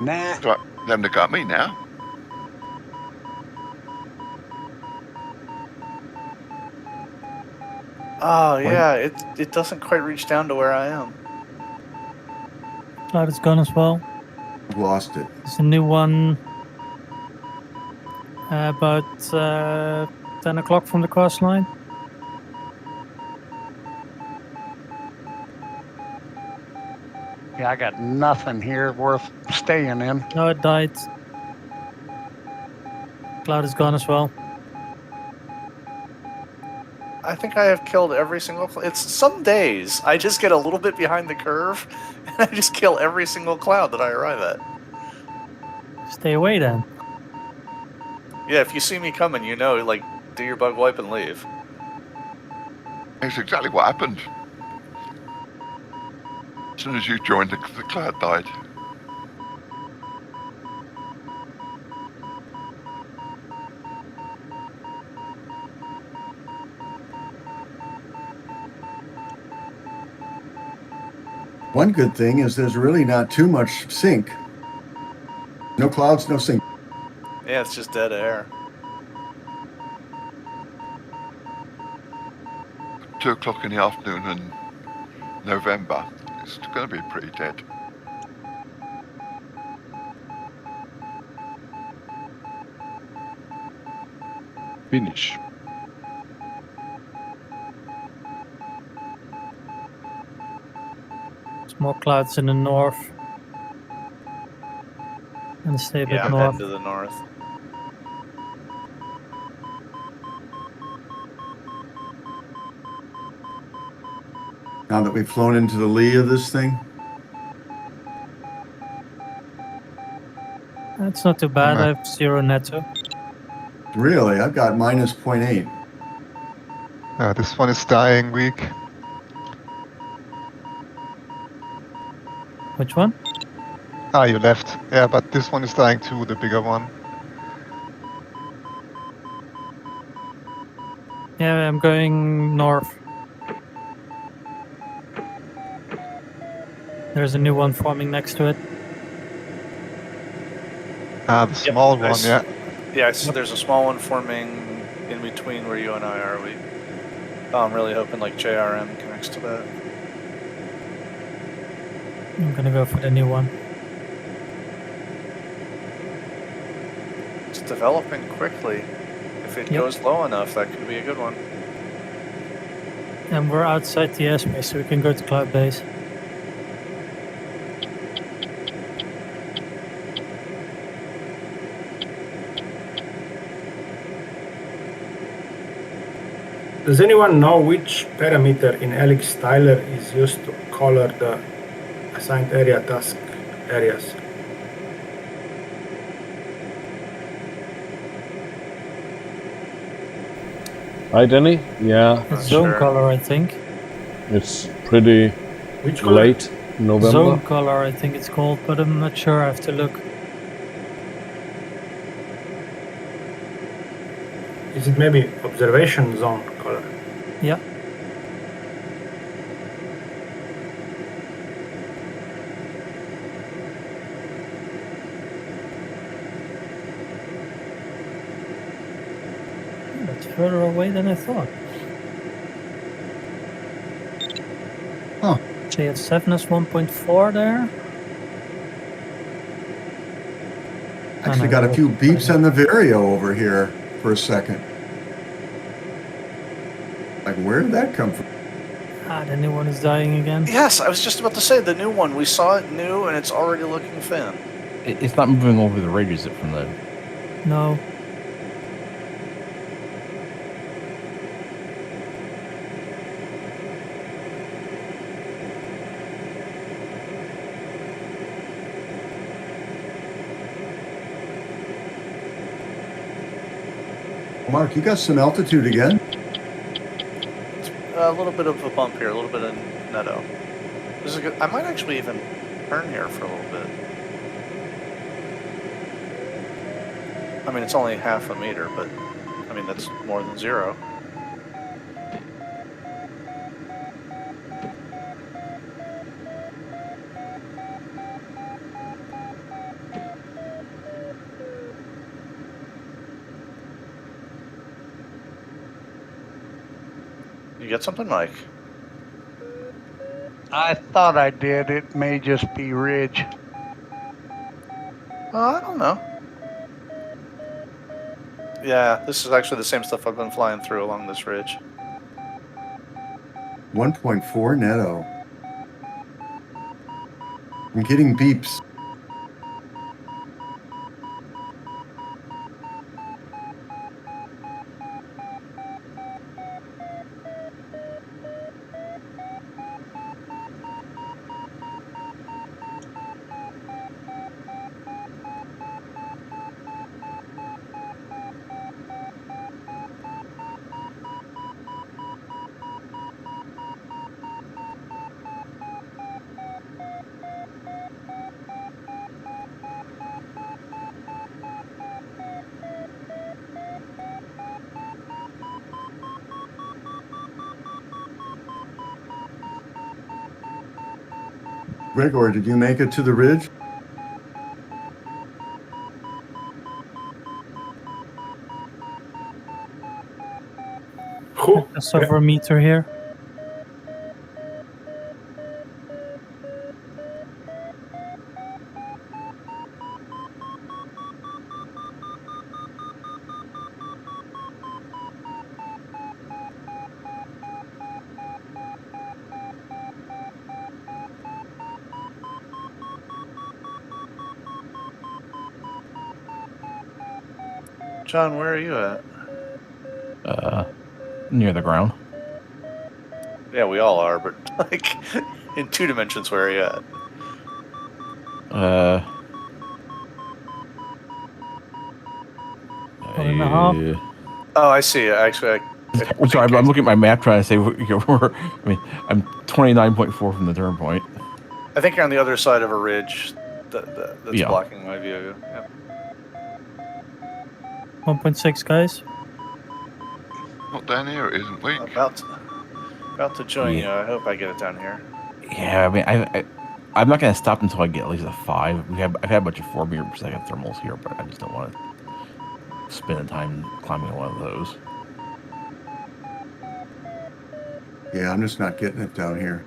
Nah. Right, them that got me now. Oh yeah, it doesn't quite reach down to where I am. Cloud is gone as well. I've lost it. There's a new one about 10 o'clock from the coastline. Yeah, I got nothing here worth staying in. No, it died. Cloud is gone as well. I think I have killed every single. It's some days I just get a little bit behind the curve, and I just kill every single cloud that I arrive at. Stay away then. Yeah, if you see me coming, you know, like, do your bug wipe and leave. It's exactly what happened. As soon as you joined, the cloud died. One good thing is there's really not too much sink. No clouds, no sink. Yeah, it's just dead air. 2 o'clock in the afternoon in November, it's going to be pretty dead. Finish. There's more clouds in the north. And stay a bit Yeah, I'm north. heading to the north. Now that we've flown into the lee of this thing. That's not too bad. I have 0 netto. Really? I've got minus 0.8. This one is dying weak. Which one? Ah, you left. Yeah, but this one is dying too, the bigger one. Yeah, I'm going north. There's a new one forming next to it. Ah, the small one, yeah. Yeah, there's a small one forming in between where you and I are. I'm really hoping like JRM connects to that. I'm gonna go for the new one. It's developing quickly. If it goes low enough, that could be a good one. And we're outside the airspace, so we can go to cloud base. Does anyone know which parameter in Helix Styler is used to color the assigned area task areas? Right, Danny? Yeah. It's zone color, I think. It's pretty Which color? Late November. Zone color, I think it's called, but I'm not sure. I have to look. Is it maybe observation zone color? Yeah. That's further away than I thought. Huh. JF7 is 1.4 there. Actually got a few beeps on the Vario over here for a second. Like, where did that come from? Ah, the new one is dying again. Yes, I was just about to say the new one. We saw it new, and it's already looking thin. It's not moving over the ridge, is it, from the... No. Mark, you got some altitude again? A little bit of a bump here, a little bit of netto. This is good. I might actually even turn here for a little bit. I mean, it's only half a meter, but I mean, that's more than zero. You get something, Mike? I thought I did. It may just be ridge. I don't know. Yeah, this is actually the same stuff I've been flying through along this ridge. 1.4 netto. I'm getting beeps. Gregor, did you make it to the ridge? Just over a meter here. John, where are you at? Near the ground. Yeah, we all are, but like in 2 dimensions, where are you at? One and a half. Oh, I see. Actually, I'm sorry, I'm looking at my map trying to say where. I mean, I'm 29.4 from the turn point. I think you're on the other side of a ridge that's Yeah. blocking my view. Yep. 1.6, guys. Not down here, it isn't weak. About to join Yeah. you. I hope I get it down here. Yeah, I mean, I'm not going to stop until I get at least a 5. I've had a bunch of 4 meter per second thermals here, but I just don't want to spend the time climbing one of those. Yeah, I'm just not getting it down here.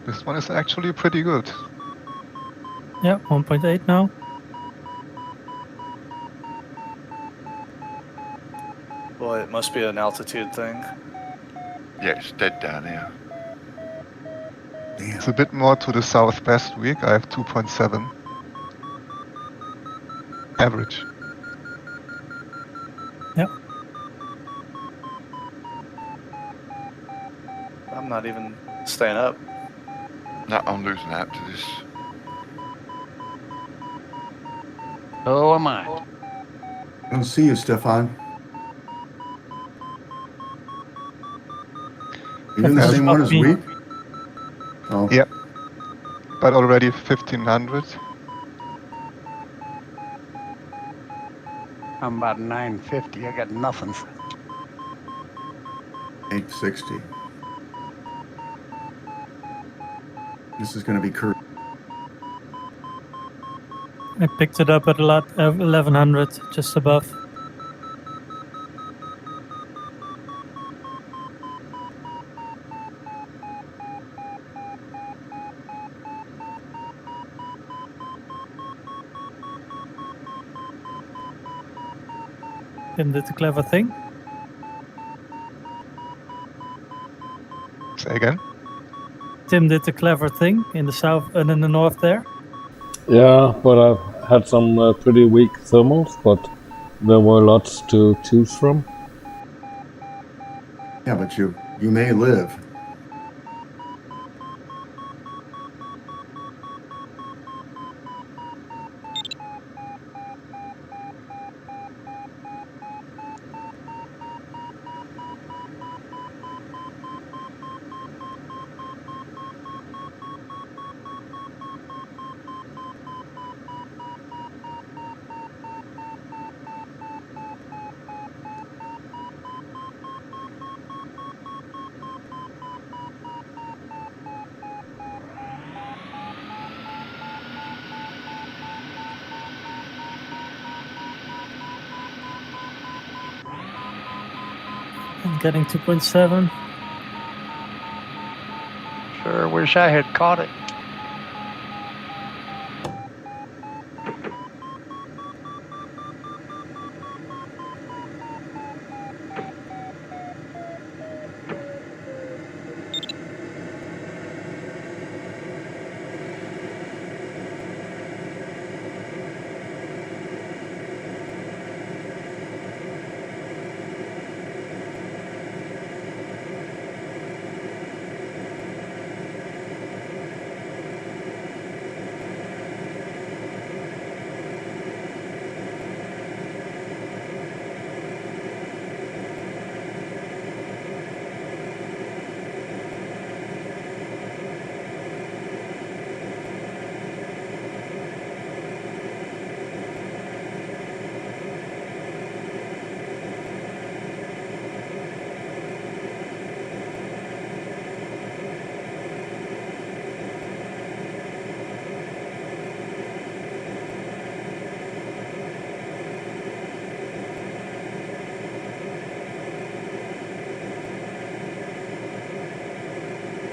This one is actually pretty good. Yeah, 1.8 now. Well, it must be an altitude thing. Yeah, it's dead down here. It's a bit more to the southwest week. I have 2.7 average. Yep. I'm not even staying up. No, I'm losing out to this. Oh, am I. I don't see you, Stefan. You doing the Yes. same one as we? Oh. Yeah, but already 1500. I'm about 950. I got nothing. 860. This is going to be Kurt. I picked it up at 1100, just above. Tim did the clever thing. Say again? Tim did the clever thing in the south and in the north there. Yeah, but I've had some pretty weak thermals, but there were lots to choose from. Yeah, but you may live. I'm getting 2.7. Sure wish I had caught it.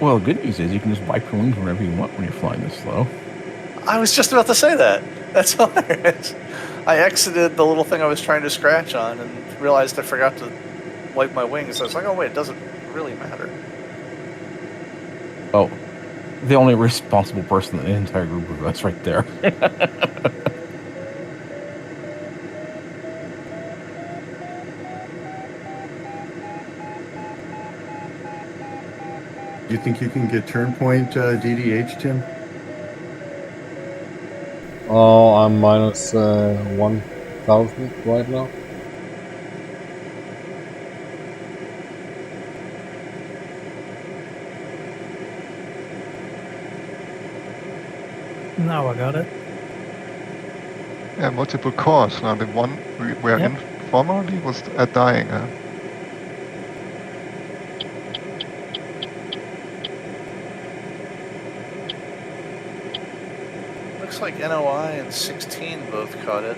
Well, the good news is you can just wipe your wings whenever you want when you're flying this slow. I was just about to say that. That's hilarious. I exited the little thing I was trying to scratch on and realized I forgot to wipe my wings. I was like, oh wait, it doesn't really matter. Oh, the only responsible person in the entire group of us right there. Do you think you can get turn point DDH, Tim? Oh, I'm minus 1,000 right now. Now I got it. Yeah, multiple cores. Now the one we were in formerly was dying. Looks like NOI and 16 both caught it.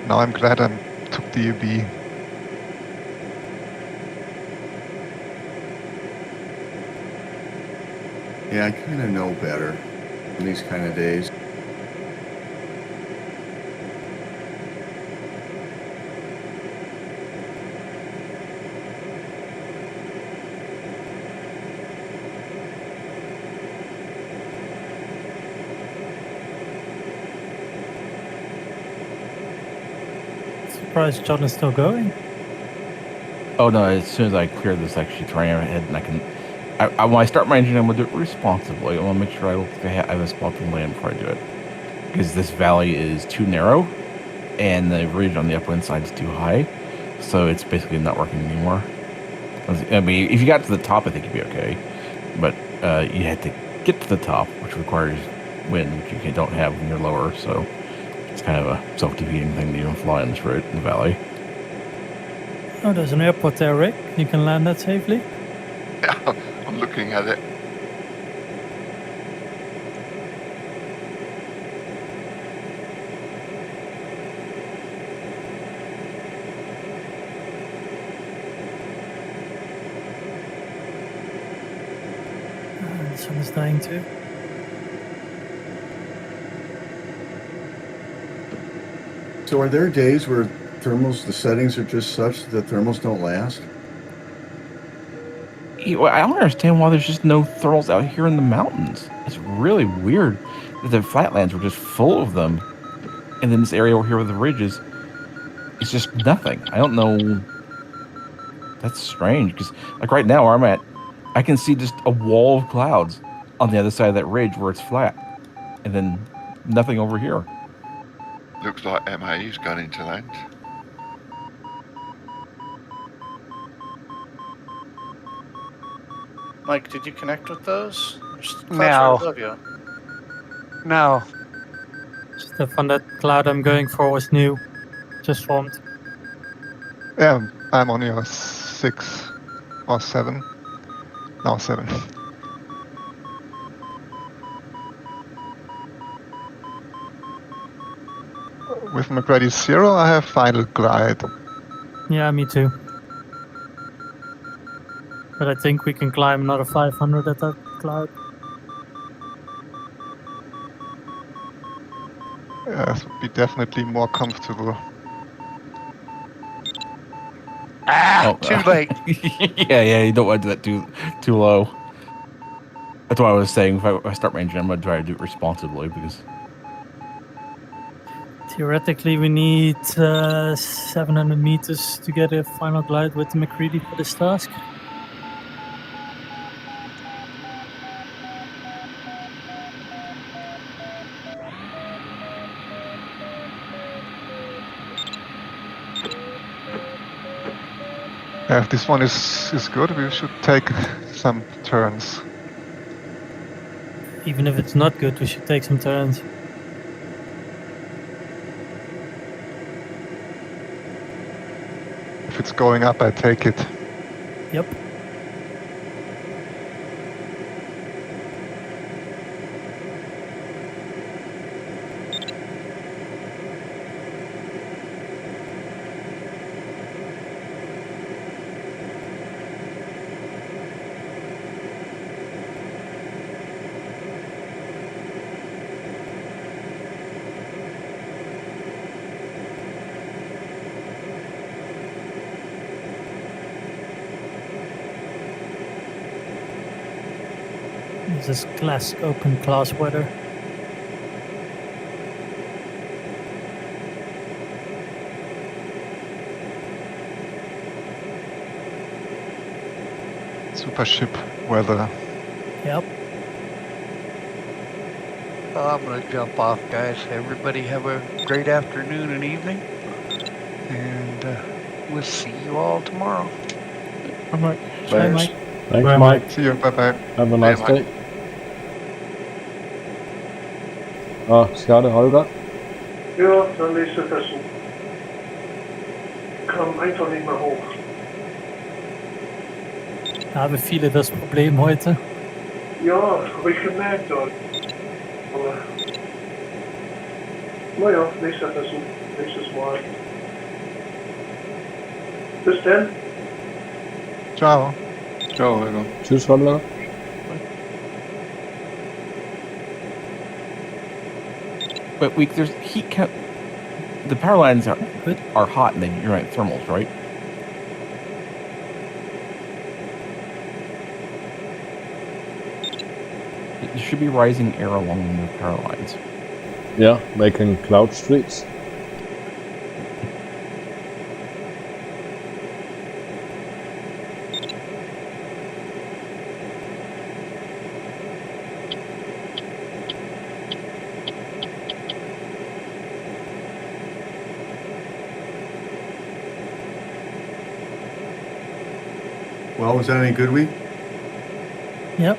Now I'm glad I took DAB. Yeah, I kind of know better in these kind of days. Surprised John is still going. Oh no! As soon as I clear this actually terrain ahead, and I can, when I start my engine, I'm gonna do it responsibly. I want to make sure I have a spot to land before I do it, because this valley is too narrow, and the ridge on the upwind side is too high, so it's basically not working anymore. I mean, if you got to the top, I think you'd be okay, but you had to get to the top, which requires wind, which you don't have when you're lower. So it's kind of a self-defeating thing to even fly on this road in the valley. Oh, there's an airport there, Rick. You can land that safely. I'm looking at it. The sun is dying too. So are there days where thermals, the settings are just such that thermals don't last? I don't understand why there's just no thermals out here in the mountains. It's really weird that the flatlands were just full of them, and then this area over here with the ridges, it's just nothing. I don't know. That's strange, because like right now where I'm at, I can see just a wall of clouds on the other side of that ridge where it's flat, and then nothing over here. Looks like MAE's gone into land. Mike, did you connect with those? There's clouds No. right above you. No. Stefan, that cloud I'm going for was new. Just formed. Yeah, I'm on your 6 or 7. No, 7. With McReady 0, I have final glide. Yeah, me too. But I think we can climb another 500 at that cloud. Yeah, this would be definitely more comfortable. Too late. yeah, you don't want to do that too low. That's why I was saying, if I start my engine, I'm going to try to do it responsibly, because... Theoretically, we need 700 meters to get a final glide with the McCready for this task. Yeah, if this one is good, we should take some turns. Even if it's not good, we should take some turns. If it's going up, I take it. Yep. This is classic open class weather. Super ship weather. Yep. I'm going to jump off, guys. Everybody have a great afternoon and evening. And we'll see you all tomorrow. All right. Bye, Mike. Thanks, Bye, Mike. See you. Bye-bye. Have a nice Mike. day. Schade, Holger. Ja, dann nächste Versuch. Kam einfach nicht mehr hoch. Da haben viele das Problem heute. Ja, habe ich gemerkt dort. Aber naja, nächster Versuch, nächstes Mal. Bis dann. Ciao. Ciao, Holger. Tschüss, Holger. But there's heat cap. The power lines are hot, and then you're at thermals, right? There should be rising air along the power lines. Yeah, making cloud streets. Well, was that any good week? Yep.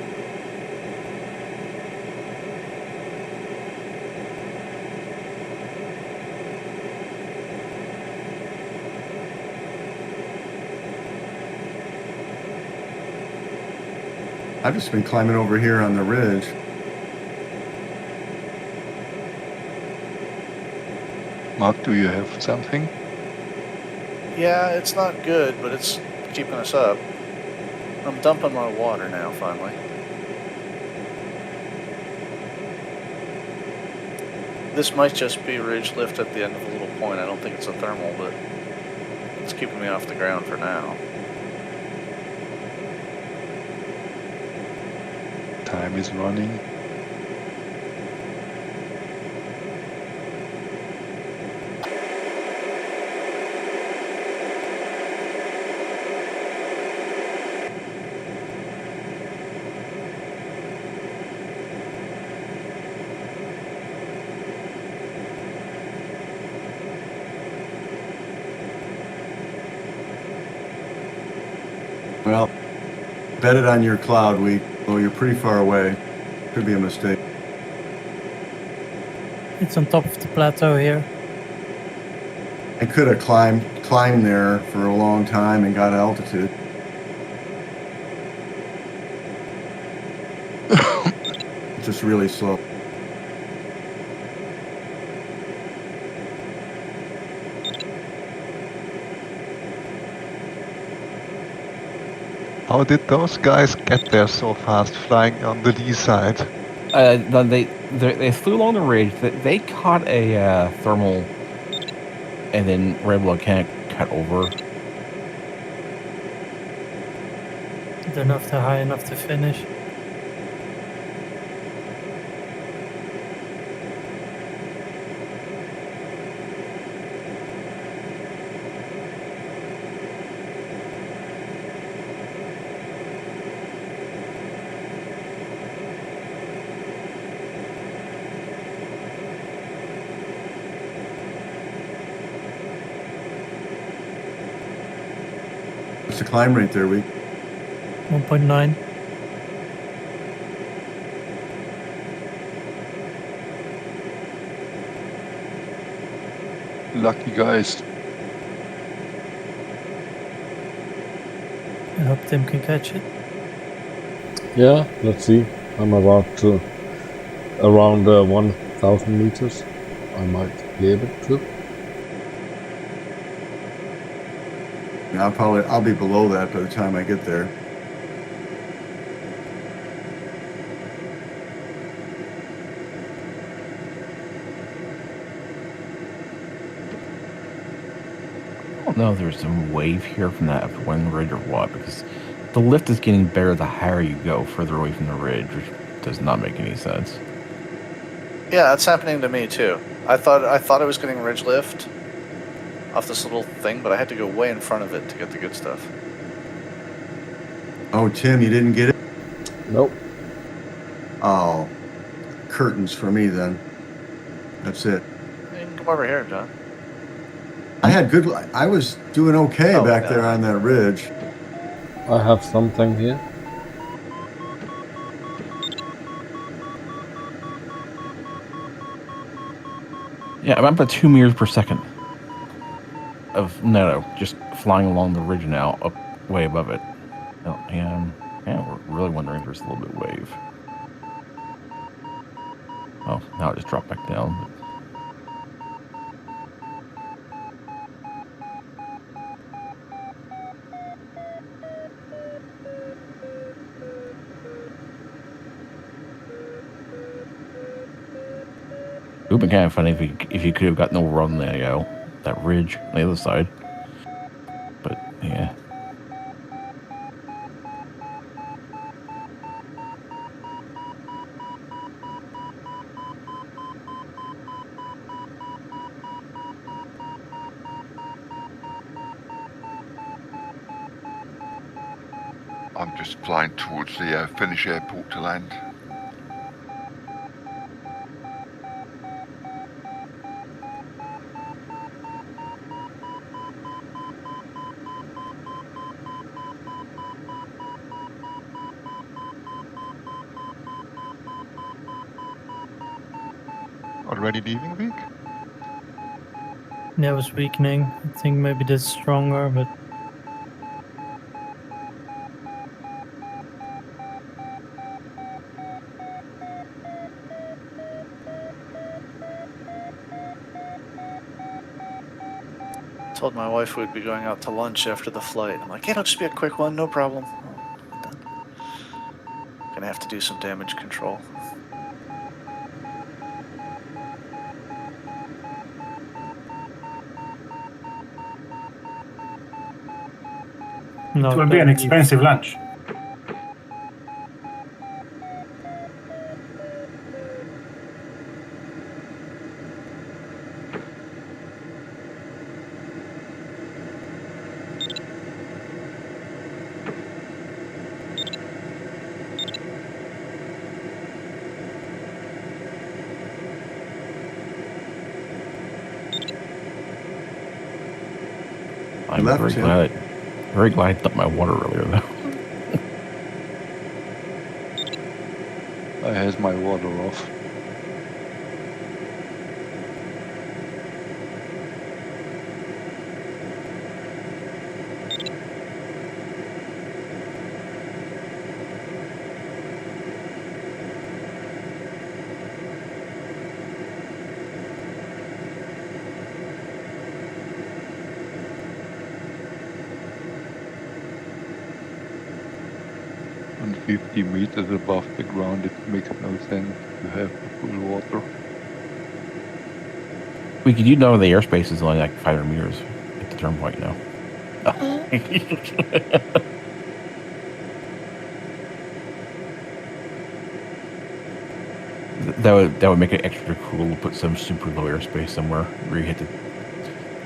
I've just been climbing over here on the ridge. Mark, do you have something? Yeah, it's not good, but it's keeping us up. I'm dumping my water now, finally. This might just be ridge lift at the end of a little point. I don't think it's a thermal, but it's keeping me off the ground for now. Time is running. Well, bet it on your cloud week. Oh, you're pretty far away. Could be a mistake. It's on top of the plateau here. I could have climbed there for a long time and got altitude. Just really slow. How did those guys get there so fast, flying on the lee side? They flew along the ridge. They caught a thermal, and then were able to kind of cut over. They're not high enough to finish. What's the climb rate there, week? 1.9. Lucky guys. I hope Tim can catch it. Yeah, let's see. I'm around 1,000 meters. I might be able to. I'll be below that by the time I get there. I don't know if there's some wave here from that one ridge or what, because the lift is getting better the higher you go further away from the ridge, which does not make any sense. Yeah, that's happening to me too. I thought I was getting ridge lift off this little thing, but I had to go way in front of it to get the good stuff. Oh, Tim, you didn't get it? Nope. Oh, curtains for me then. That's it. You can come over here, John. I was doing okay back there on that ridge. I have something here. Yeah, I'm up at 2 meters per second. No, just flying along the ridge now, up way above it. Oh, and we're really wondering if there's a little bit of wave. Oh, now it just dropped back down. It would have been kind of funny if you could have gotten over on that ridge on the other side. But yeah. I'm just flying towards the Finnish airport to land. already leaving weak? Yeah, it was weakening. I think maybe that's stronger, but Told my wife we'd be going out to lunch after the flight. I'm like, it'll just be a quick one, no problem. Gonna have to do some damage control. It will be an expensive lunch. I'm very glad I dumped my water earlier, though. I had my water off. On 50 meters above the ground, it makes no sense to have the full water. We could, the airspace is only like 500 meters at the turn point now. That would make it extra cool to put some super low airspace somewhere where you hit to,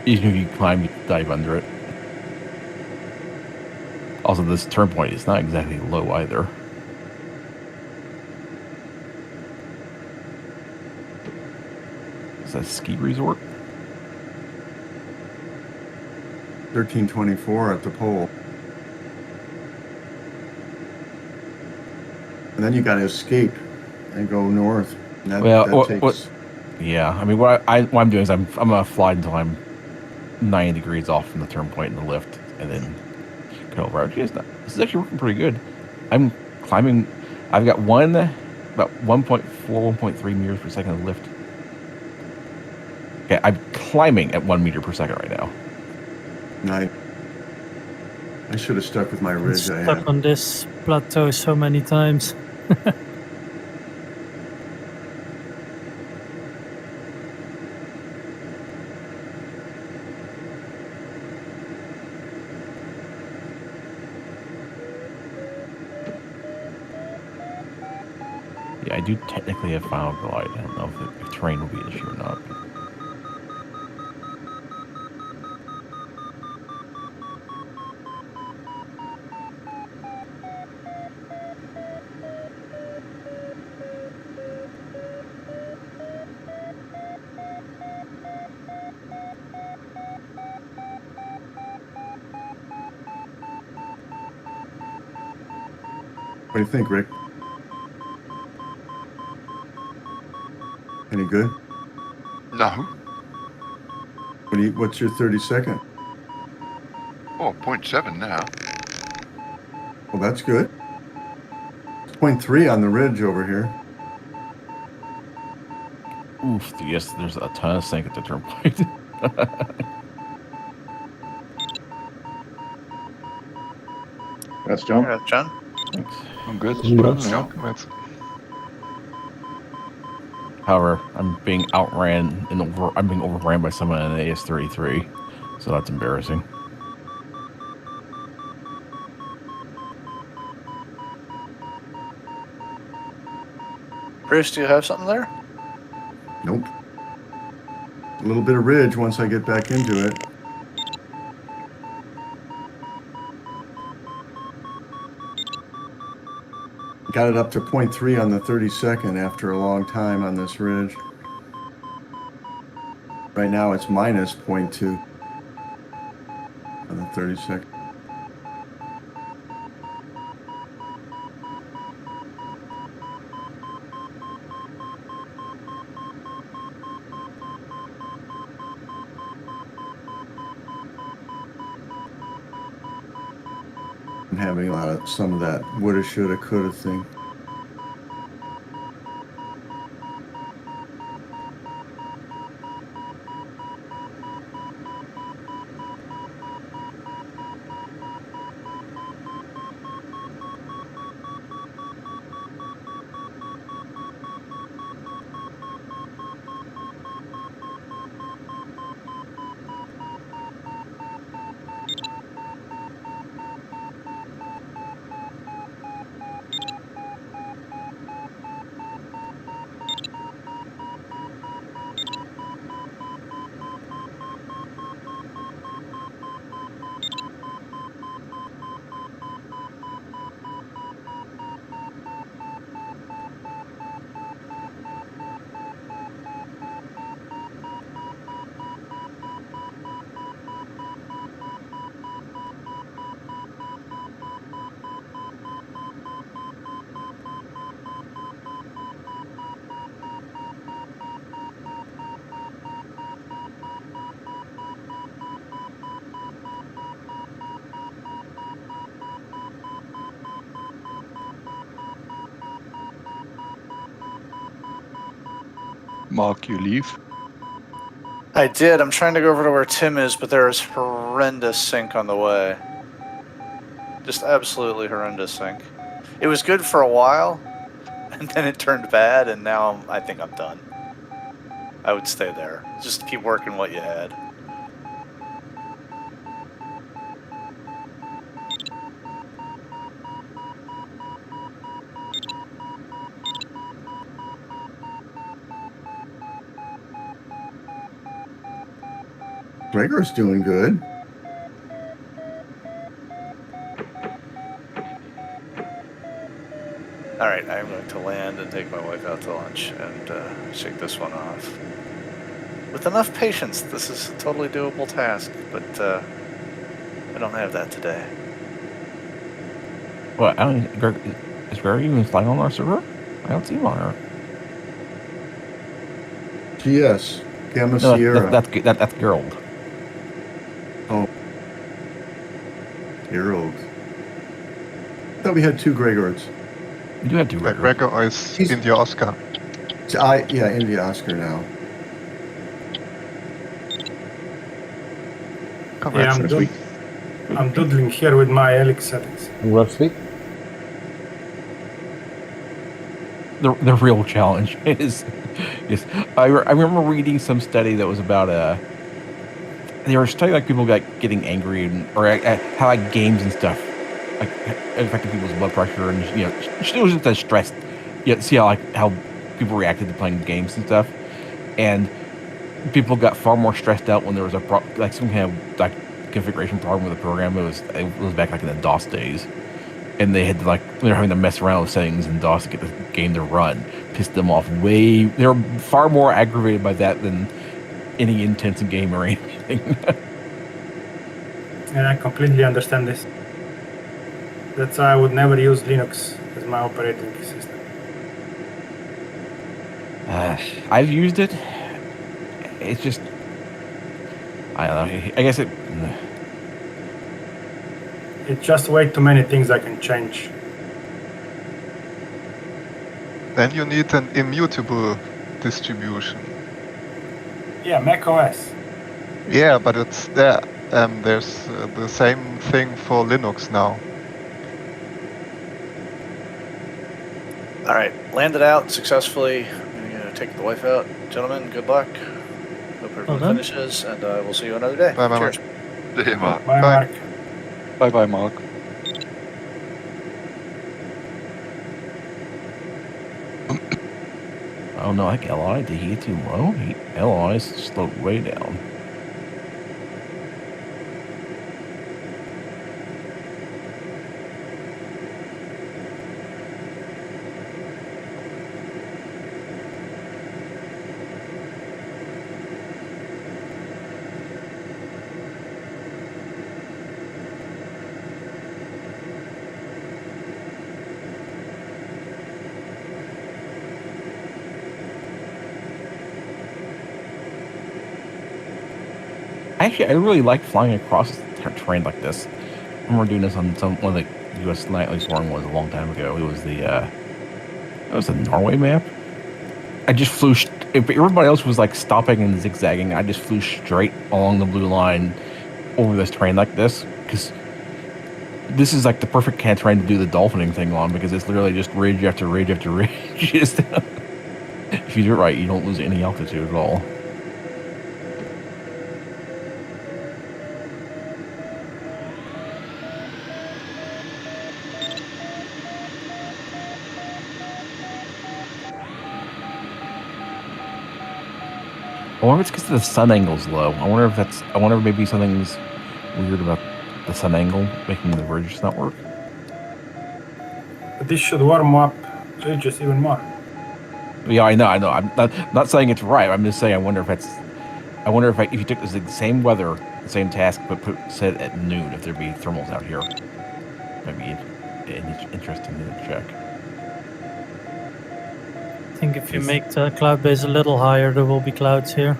even if you climb, you dive under it. Also, this turn point is not exactly low either. Is that a ski resort? 1324 at the pole. And then you got to escape and go north. And that takes... Yeah, I mean, what I'm doing is I'm gonna fly until I'm 90 degrees off from the turn point in the lift, and then go over. This is actually working pretty good. I'm climbing. I've got about 1.4, 1.3 meters per second of lift. Okay, I'm climbing at 1 meter per second right now. Nice. I should have stuck with my ridge. Stuck on this plateau so many times. Yeah, I do technically have final glide. I don't know if terrain will be an issue or not. What do you think, Rick? Any good? No. What's your 32nd? Oh, 0.7 now. Well, that's good. 0.3 on the ridge over here. Oof, yes, there's a ton of sink at the turn point. That's John. That's John. Thanks. I'm good. Congrats. However, I'm being outran and I'm being overran by someone in an AS-33, so that's embarrassing. Bruce, do you have something there? Nope. A little bit of ridge once I get back into it. Got it up to 0.3 on the 32nd after a long time on this ridge. Right now it's minus 0.2 on the 32nd. having a lot of some of that woulda, shoulda, coulda thing. Mark, you leave? I did. I'm trying to go over to where Tim is, but there is horrendous sync on the way. Just absolutely horrendous sync. It was good for a while, and then it turned bad, and now I think I'm done. I would stay there. Just keep working what you had. Gregor's doing good. Alright, I'm going to land and take my wife out to lunch and shake this one off. With enough patience, this is a totally doable task, but I don't have that today. Well, I mean, is Gregor even flying on our server? I don't see him on our. GS, Gamma No, Sierra. that's Gerald. Oh. Gerald. I thought we had two Gregors. We do have two Gregors. Gregor is India Oscar. Yeah, India Oscar now. Yeah, I'm doodling here with my Elix settings. Congrats, Vic. The real challenge is I remember reading some study that was about they were studying like people getting angry or at how like games and stuff like affected people's blood pressure and it was just a stress. See how people reacted to playing games and stuff, and people got far more stressed out when there was some kind of like configuration problem with the program. It was back like in the DOS days, and they had to they were having to mess around with settings in DOS to get the game to run. Pissed them off way. They were far more aggravated by that than any intense game or anything. And I completely understand this. That's why I would never use Linux as my operating system. I've used it. It's just, I don't know. I guess It's just way too many things I can change. Then you need an immutable distribution. Yeah, Mac OS. Yeah, but it's there. There's the same thing for Linux now. Alright, landed out successfully. I'm going to take the wife out. Gentlemen, good luck. Hope everyone finishes, and we'll see you another day. Bye, Cheers. See you, Mark. Bye, Mark. Bye-bye, Mark. Oh no, like LI, did he get too low? LI slowed way down. Actually, I really like flying across terrain like this. I remember doing this on one of the U.S. nightly soaring was a long time ago. It was the Norway map. I just flew. If everybody else was like stopping and zigzagging, I just flew straight along the blue line over this terrain like this, because this is like the perfect kind of terrain to do the dolphining thing on, because it's literally just ridge after ridge after ridge. If you do it right, you don't lose any altitude at all. I wonder if it's because the sun angle's low. I wonder if maybe something's weird about the sun angle making the ridges not work. But this should warm up ridges even more. Yeah, I know. I'm not saying it's right. I'm just saying I wonder if if you took the same weather, the same task, but set it at noon, if there'd be thermals out here. Might be interesting to check. I think if you make the cloud base a little higher, there will be clouds here.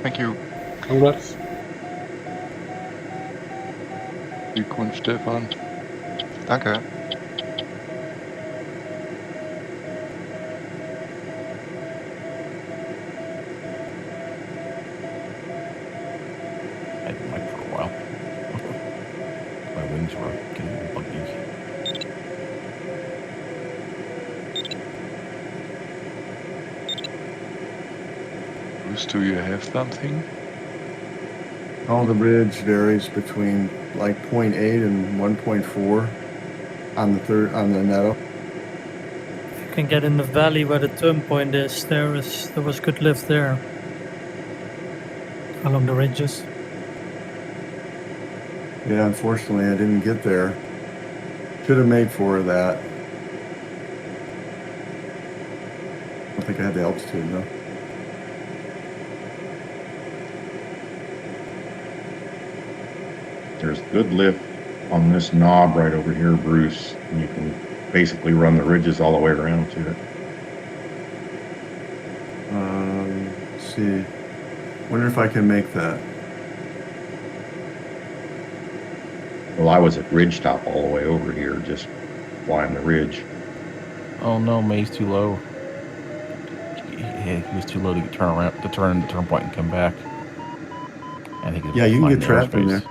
Thank you. Congrats. Glückwunsch, Stefan. Danke. I didn't like for a while. My wings were getting buggy. Bruce, do you have something? All the ridge varies between like 0.8 and 1.4 on the Netto. If you can get in the valley where the turn point is, there was good lift there. Along the ridges. Yeah, unfortunately, I didn't get there. Should have made for that. I don't think I had the altitude, though. There's good lift on this knob right over here, Bruce, and you can basically run the ridges all the way around to it. Let's see. Wonder if I can make that. Well, I was at ridge top all the way over here, just flying the ridge. Oh no, May's too low. He was too low to turn around, to turn the turn point and come back. I think Yeah, you can get trapped in there.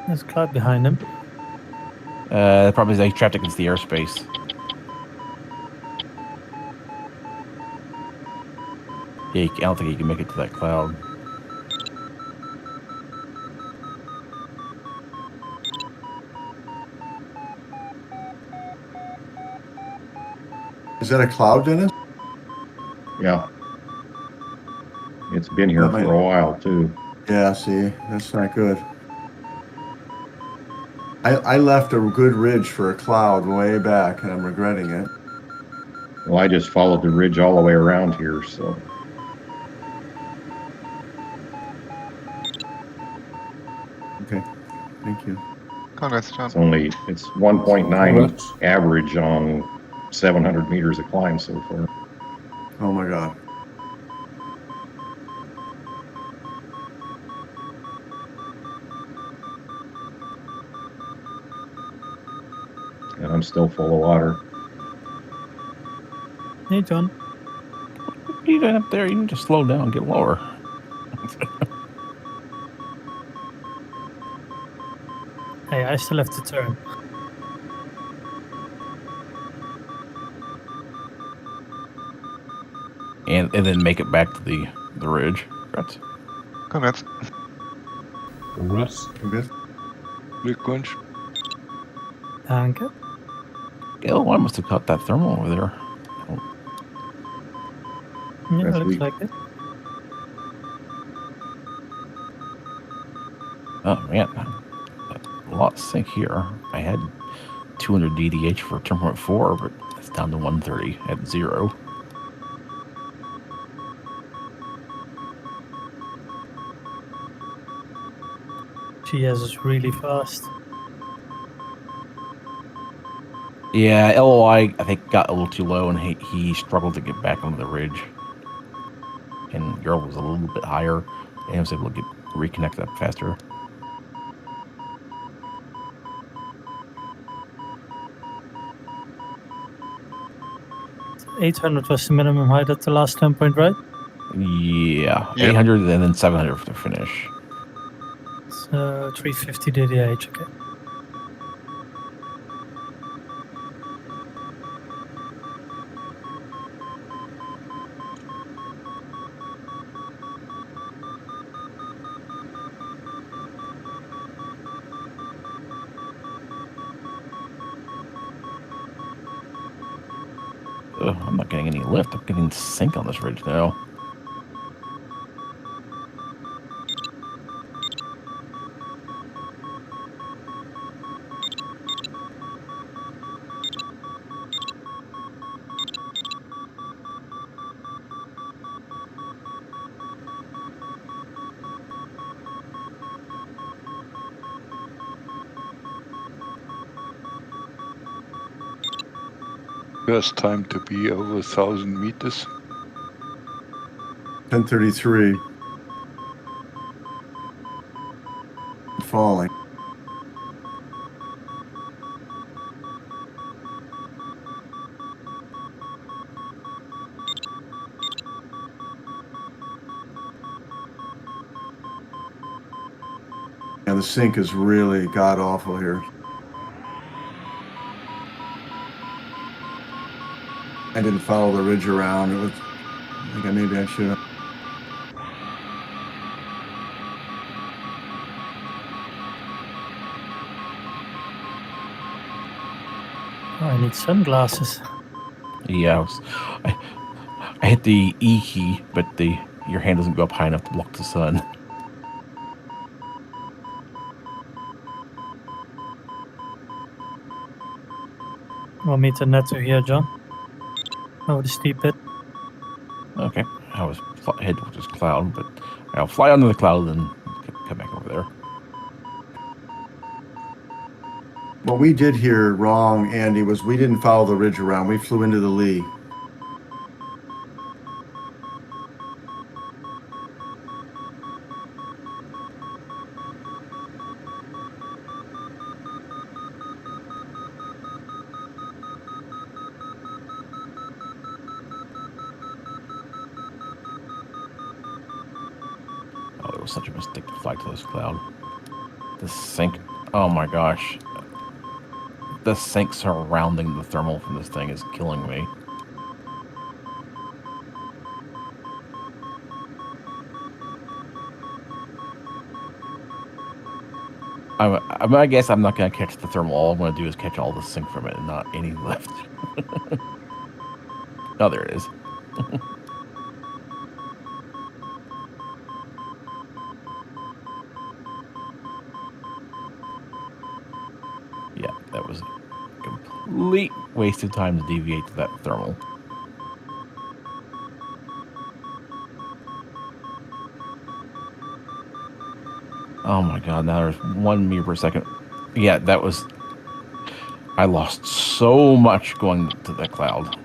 There's a cloud behind him. Probably they trapped against the airspace. Yeah, I don't think he can make it to that cloud. Is that a cloud, Dennis? Yeah. It's been here for a while, too. Yeah, see, that's not good. I left a good ridge for a cloud way back, and I'm regretting it. Well, I just followed the ridge all the way around here, so. Okay, thank you. Congrats, John. It's 1.9 average on 700 meters of climb so far. Oh my God. And I'm still full of water. Hey, John. What are you doing up there? You need to slow down and get lower. Hey, I still have to turn. And then make it back to the ridge. Congrats. Congrats. Congrats. Congrats. Glückwunsch. Danke. Oh, I must have caught that thermal over there. Yeah, That's looks weak. like it. Oh man, a lot sink here. I had 200 DDH for 10.4, but it's down to 130 at 0. GS is really fast. Yeah, LOI I think got a little too low, and he struggled to get back onto the ridge. And Earl was a little bit higher, and he was able to reconnect up faster. 800 was the minimum height at the last turn point, right? Yeah, Yep. 800 and then 700 for the finish. So 350 DDH, okay. I'm not getting any lift. I'm getting sink on this ridge now. First time to be over 1,000 meters. 1033. Falling. Yeah, the sink is really god awful here. I didn't follow the ridge around. It was, I think maybe I should have. Oh, I need sunglasses. Yeah, I hit the E key, but your hand doesn't go up high enough to block the sun. Want me to net to here, John? Over the steep bit. Okay, I was head with this cloud, but I'll fly under the cloud and come back over there. What we did here wrong, Andy, was we didn't follow the ridge around. We flew into the lee. Oh, it was such a mistake to fly to this cloud. The sink, oh my gosh. The sink surrounding the thermal from this thing is killing me. I guess I'm not going to catch the thermal. All I'm going to do is catch all the sink from it and not any left. Oh, there it is. Yeah, that was a complete waste of time to deviate to that thermal. Oh my god, now there's 1 meter per second. Yeah, that was... I lost so much going to that cloud.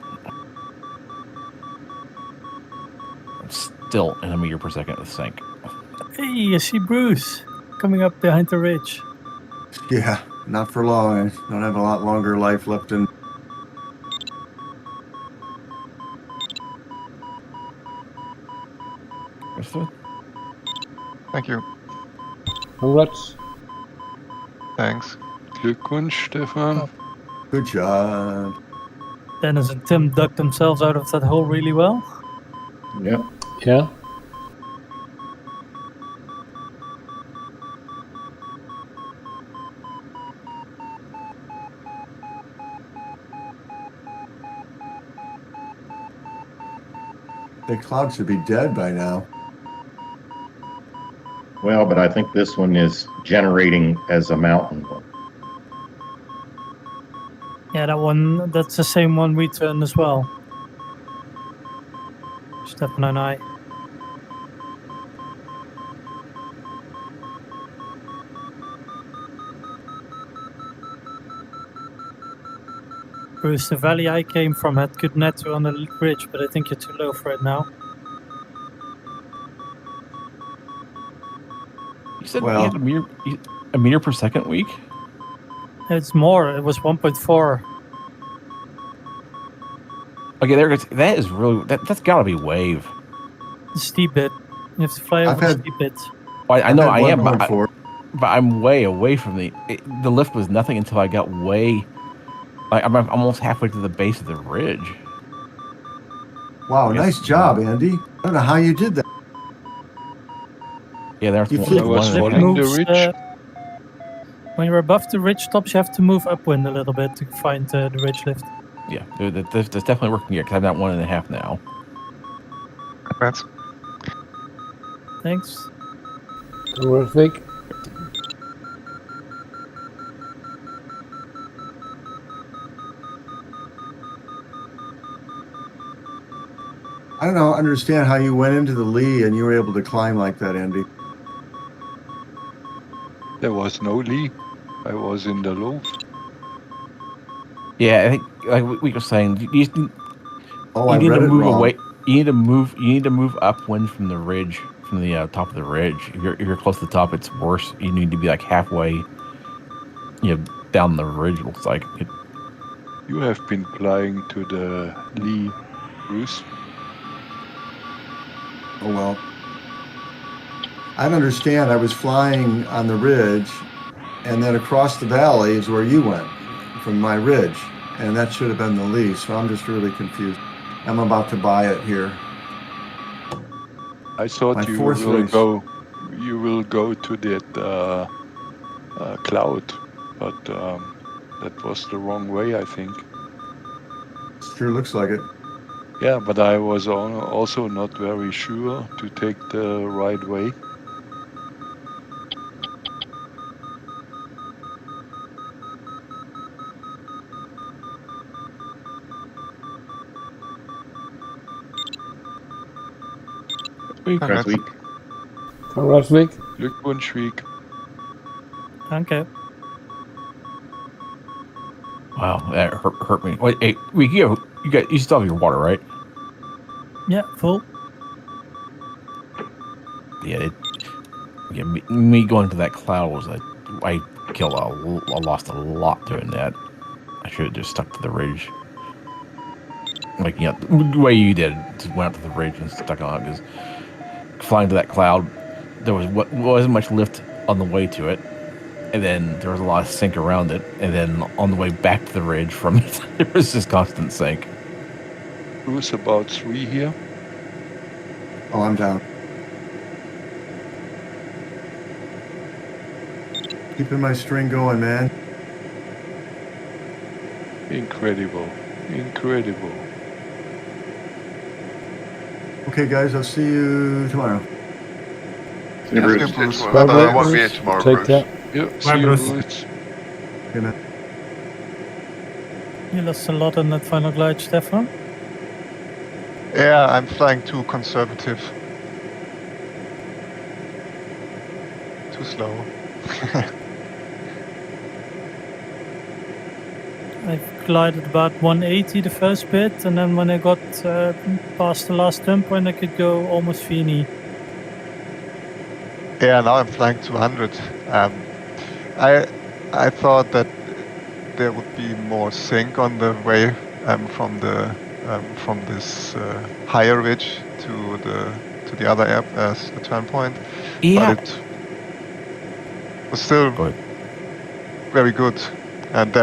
I'm still in a meter per second of sink. Hey, I see Bruce coming up behind the ridge. Yeah, not for long. I don't have a lot longer life left in. Thank you. Congrats. Thanks. Glückwunsch, Stefan. Good job. Dennis and Tim dug themselves out of that hole really well. Yep. Yeah. The cloud should be dead by now. Well, but I think this one is generating as a mountain. Yeah, that one, that's the same one we turned as well. Stefan and I. Bruce, the valley I came from had good netto on the ridge, but I think you're too low for it now. You said Well- you had a meter per second week? It's more. It was 1.4. Okay, there it is. That is really that's gotta be wave. The steep bit. You have to fly over the steep bit. I know I I've had am, but 1.4. but I'm way away from the lift was nothing until I got way. Like I'm almost halfway to the base of the ridge. Wow, nice job, Andy. I don't know how you did that. Yeah, there's You one. flew- I was one and a half. following the Moves, ridge. When you're above the ridge tops, you have to move upwind a little bit to find the ridge lift. Yeah, that's definitely working here because I'm at 1.5 now. Congrats. Thanks. Terrific. I don't know, understand how you went into the lee and you were able to climb like that, Andy. There was no lee. I was in the low. Yeah, I think like we were saying, you need I to read it move wrong. away. You need to move upwind from the ridge, from the top of the ridge. If you're close to the top, it's worse. You need to be like halfway, down the ridge. It looks like. You have been flying to the lee, Bruce. Oh, well. I don't understand. I was flying on the ridge, and then across the valley is where you went from my ridge, and that should have been the lee, so I'm just really confused. I'm about to buy it here. I thought My you fourth will race. go. You will go to that cloud, but that was the wrong way, I think. Sure looks like it. Yeah, but I was also not very sure to take the right way. Congrats. Terrific. Glückwunsch, Week. Okay. Wow, that hurt me. Wait, hey, you still have your water, right? Yeah, full. Yeah, me going to that cloud was I lost a lot doing that. I should have just stuck to the ridge. Like, the way you did, just went out to the ridge and stuck on it, because flying to that cloud, there wasn't much lift on the way to it, and then there was a lot of sink around it, and then on the way back to the ridge from it, there was just constant sink. Bruce, about 3 here. Oh, I'm down. Keeping my string going, man. Incredible. Incredible. Okay, guys, I'll see you tomorrow. See you, Bruce. See you Bruce. tomorrow. Bye, I won't be here Bruce. tomorrow, Take Bruce. care. Yeah, see Bye, you, Bruce. Bruce. Okay, man. You lost a lot on that final glide, Stefan. Yeah, I'm flying too conservative. Too slow. I've glided about 180 the first bit, and then when I got past the last jump point, I could go almost Feeney. Yeah, now I'm flying 200. I thought that there would be more sink on the way from this higher ridge to the other air as the turn point. Yeah. But it was still very good, and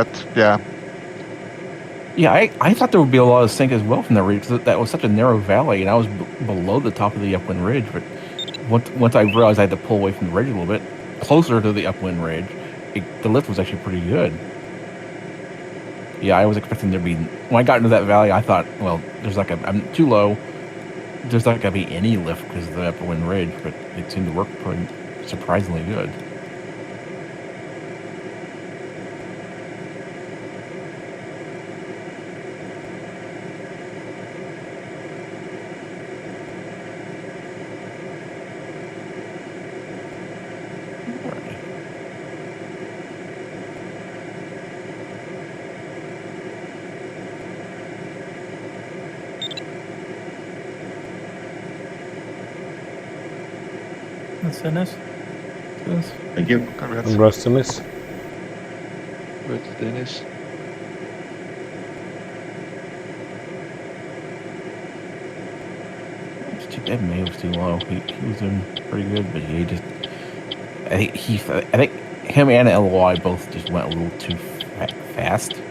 Yeah, I thought there would be a lot of sink as well from the ridge. That was such a narrow valley, and I was below the top of the upwind ridge. But once I realized I had to pull away from the ridge a little bit, closer to the upwind ridge, the lift was actually pretty good. Yeah, I was expecting there to be... When I got into that valley, I thought, well, I'm too low. There's not going to be any lift because of the upwind ridge, but it seemed to work pretty surprisingly good. That's Dennis. Thank you. Congrats. Congrats, Dennis. Good, Dennis. It's too bad May was too low. He was doing pretty good, but he just. I think him and LOI both just went a little too fast.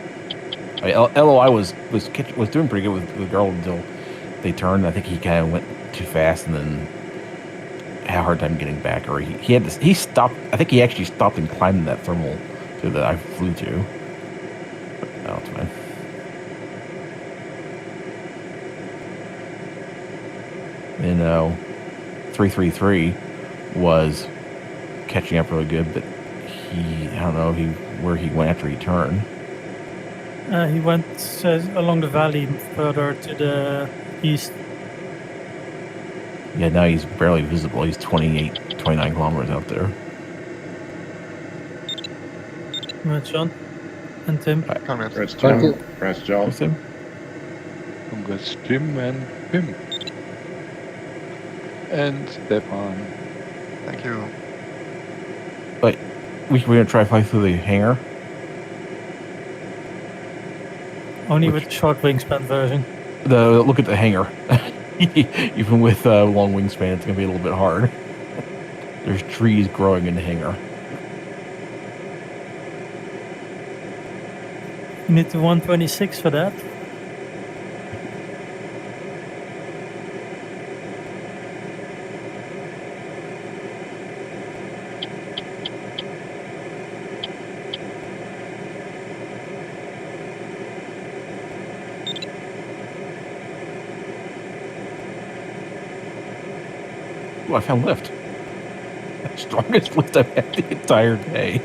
I mean, LOI was doing pretty good with the girl until they turned. I think he kind of went too fast and then had a hard time getting back, or he stopped. I think he actually stopped and climbed that thermal to that I flew to. But no, it's fine. Then 333 was catching up really good, but I don't know where he went after he turned. He went along the valley further to the east. Yeah, now he's barely visible. He's 29 kilometers out there. Right, John and Tim. Congrats. Congrats, Tim. Congrats, Joe. Tim. Congrats, Jim and Pim. And Stefan. Thank you. But we're gonna try to fly through the hangar. Only with the short wingspan version. Look at the hangar. Even with long wingspan, it's gonna be a little bit hard. There's trees growing in the hangar. You need the 126 for that. Oh, I found lift. The strongest lift I've had the entire day.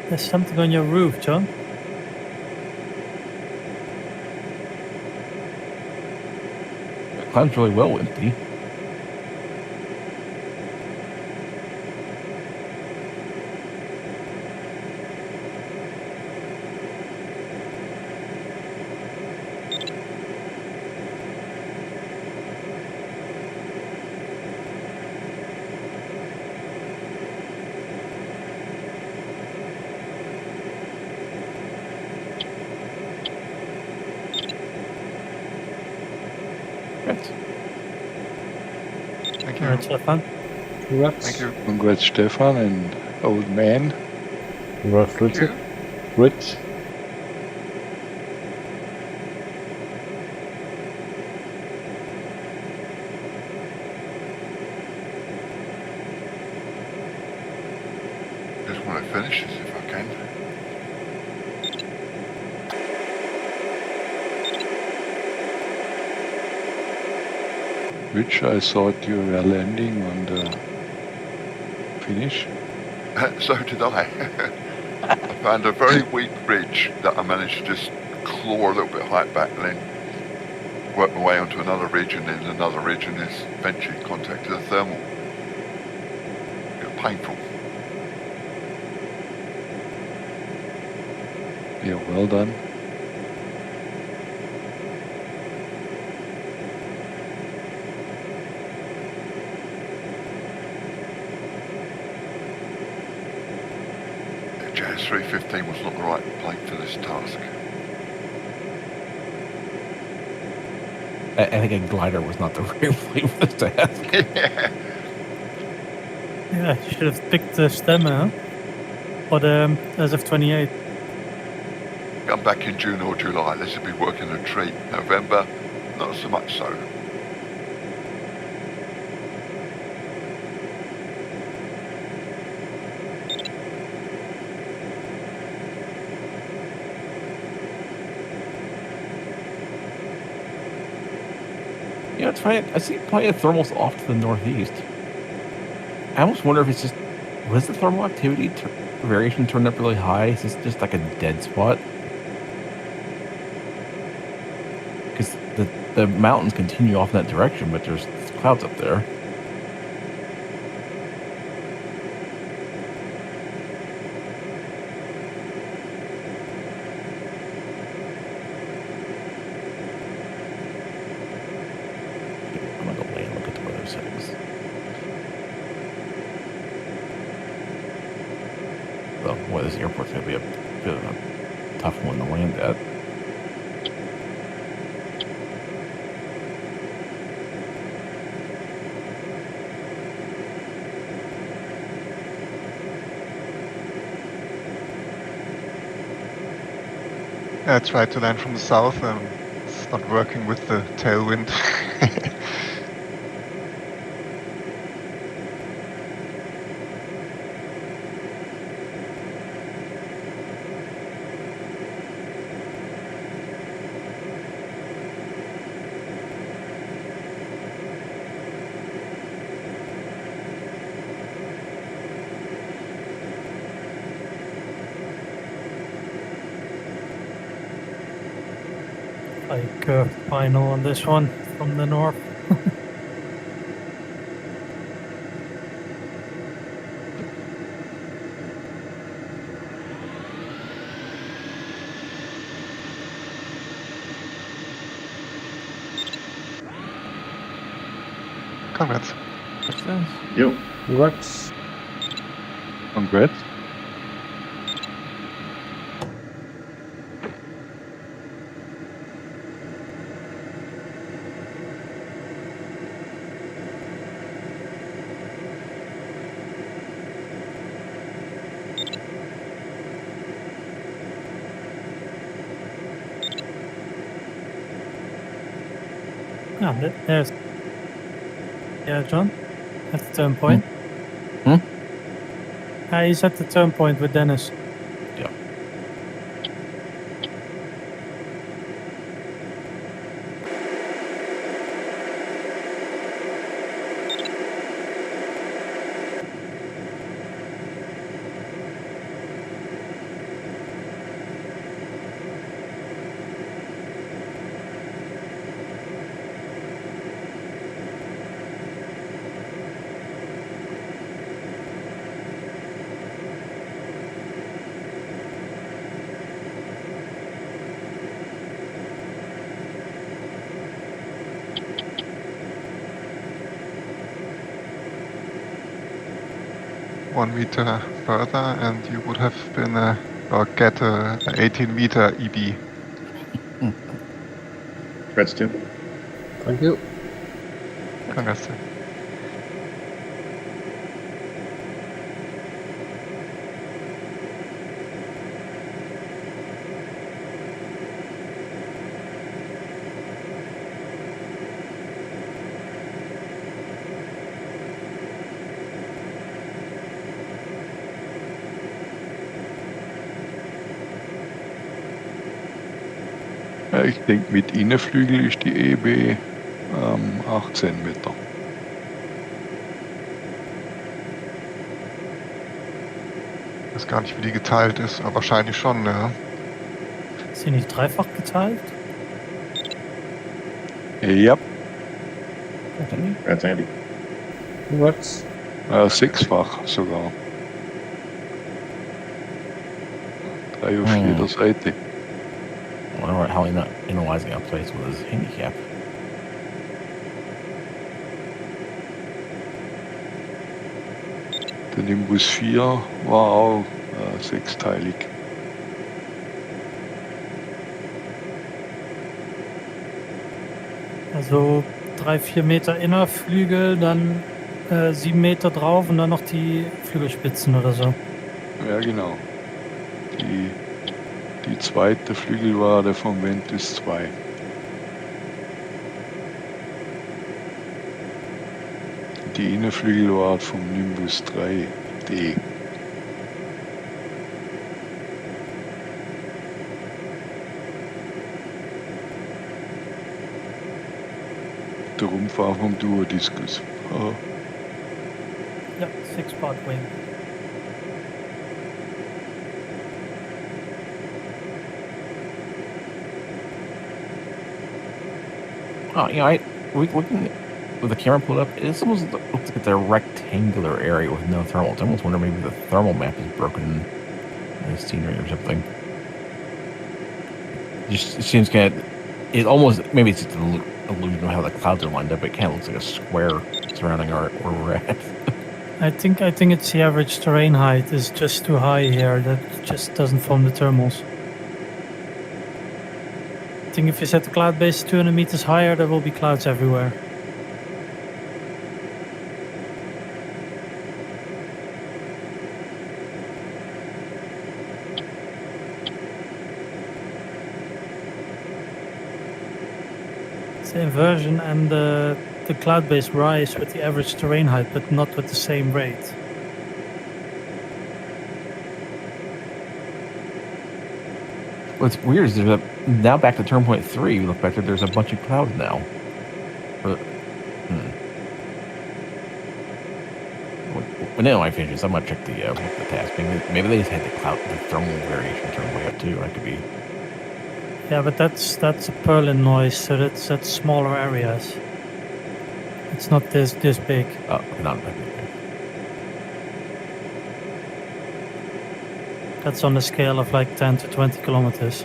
There's something on your roof, John. It climbs really well, Wimpy. Thank you. Alright, Stefan. Congrats. Thank you. Congrats, Stefan and old man. Congrats, Richard. Rich. Just want to finish this if I can. Rich, I thought you were landing on the finish. So did I. I found a very weak ridge that I managed to just claw a little bit high back and then work my way onto another ridge and then another ridge and then eventually contacted the thermal. It was painful. Yeah, well done. Jazz 315 was not the right plane for this task. I think a glider was not the right plane for this task. Yeah, you should have picked the Stemmer, huh? Or the SF-28. Come back in June or July, this will be working a treat. November, not so much so. Yeah, it's funny. I see plenty of thermals off to the northeast. I almost wonder if it's just, was the thermal activity variation turned up really high? Is this just like a dead spot? Because the mountains continue off in that direction, but there's clouds up there. Boy, this airport's going to be a bit of a tough one to land at. I tried to land from the south, and it's not working with the tailwind. Like final on this one from the north. Congrats. Yep. Congrats. Congrats. Yeah, there's. Yeah, John, at the turn point. He's at the turn point with Dennis. Yeah. One meter further, and you would have been or get a 18-meter EB. Congrats, Tim. Thank you. Congrats, Tim. Ja, ich denke, mit Innenflügel ist die EB 18 Meter. Ich weiß gar nicht, wie die geteilt ist, aber wahrscheinlich schon, ja. Ist sie nicht dreifach geteilt? Ja. Congrats, Andy. Congrats. Sechsfach sogar. 3 auf jeder Seite. I wonder how Innoise got placed with his handicap. Der Nimbus 4 war auch sechsteilig. Also 3-4 Meter Innerflügel, dann 7 Meter drauf und dann noch die Flügelspitzen oder so. Ja, genau. Die zweite Flügel war der vom Ventus 2. Die Innenflügel war vom Nimbus 3D. Der Rumpf war vom Duodiskus. Ja, 6-part wing. Oh, you know, looking with the camera pulled up, it almost looks like it's a rectangular area with no thermals. I almost wonder maybe the thermal map is broken in the scenery or something. It seems kind of, it almost, maybe it's just an illusion of how the clouds are lined up. It kind of looks like a square surrounding where we're at. I think it's the average terrain height is just too high here. That just doesn't form the thermals. I think if you set the cloud base 200 meters higher, there will be clouds everywhere. It's the inversion, and the cloud base rise with the average terrain height, but not with the same rate. What's weird is now back to term point 3, we look back there, there's a bunch of clouds now. When I finish this, I might check the task. Maybe they just had the thermal variation turned way up too. That could be. Yeah, but that's a Perlin noise, so that's smaller areas. It's not this big. Oh, not that big. That's on the scale of like 10 to 20 kilometers.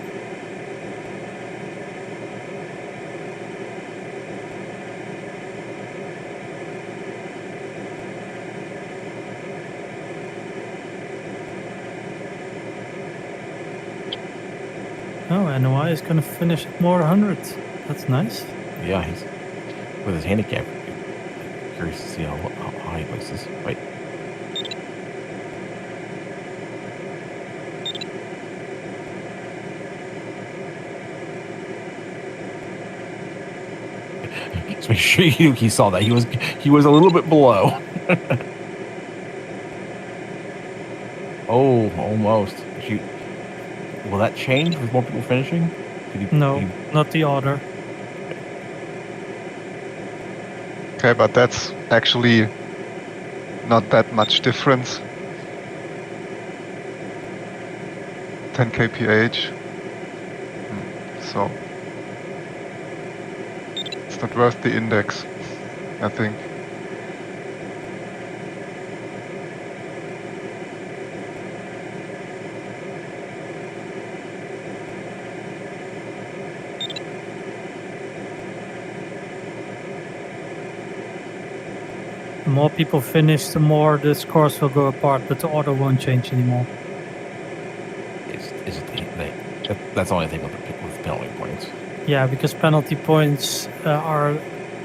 Oh, NOI is gonna finish at more 100. That's nice. Yeah, he's with his handicap. Curious to see how high he places. Wait. Just make sure he saw that he was a little bit below. Oh, almost. Shoot. Will that change with more people finishing? No, not the order. Okay, but that's actually not that much difference. 10 kph. So it's not worth the index, I think. The more people finish, the more the scores will go apart, but the order won't change anymore. That's the only thing with penalty points. Yeah, because penalty points are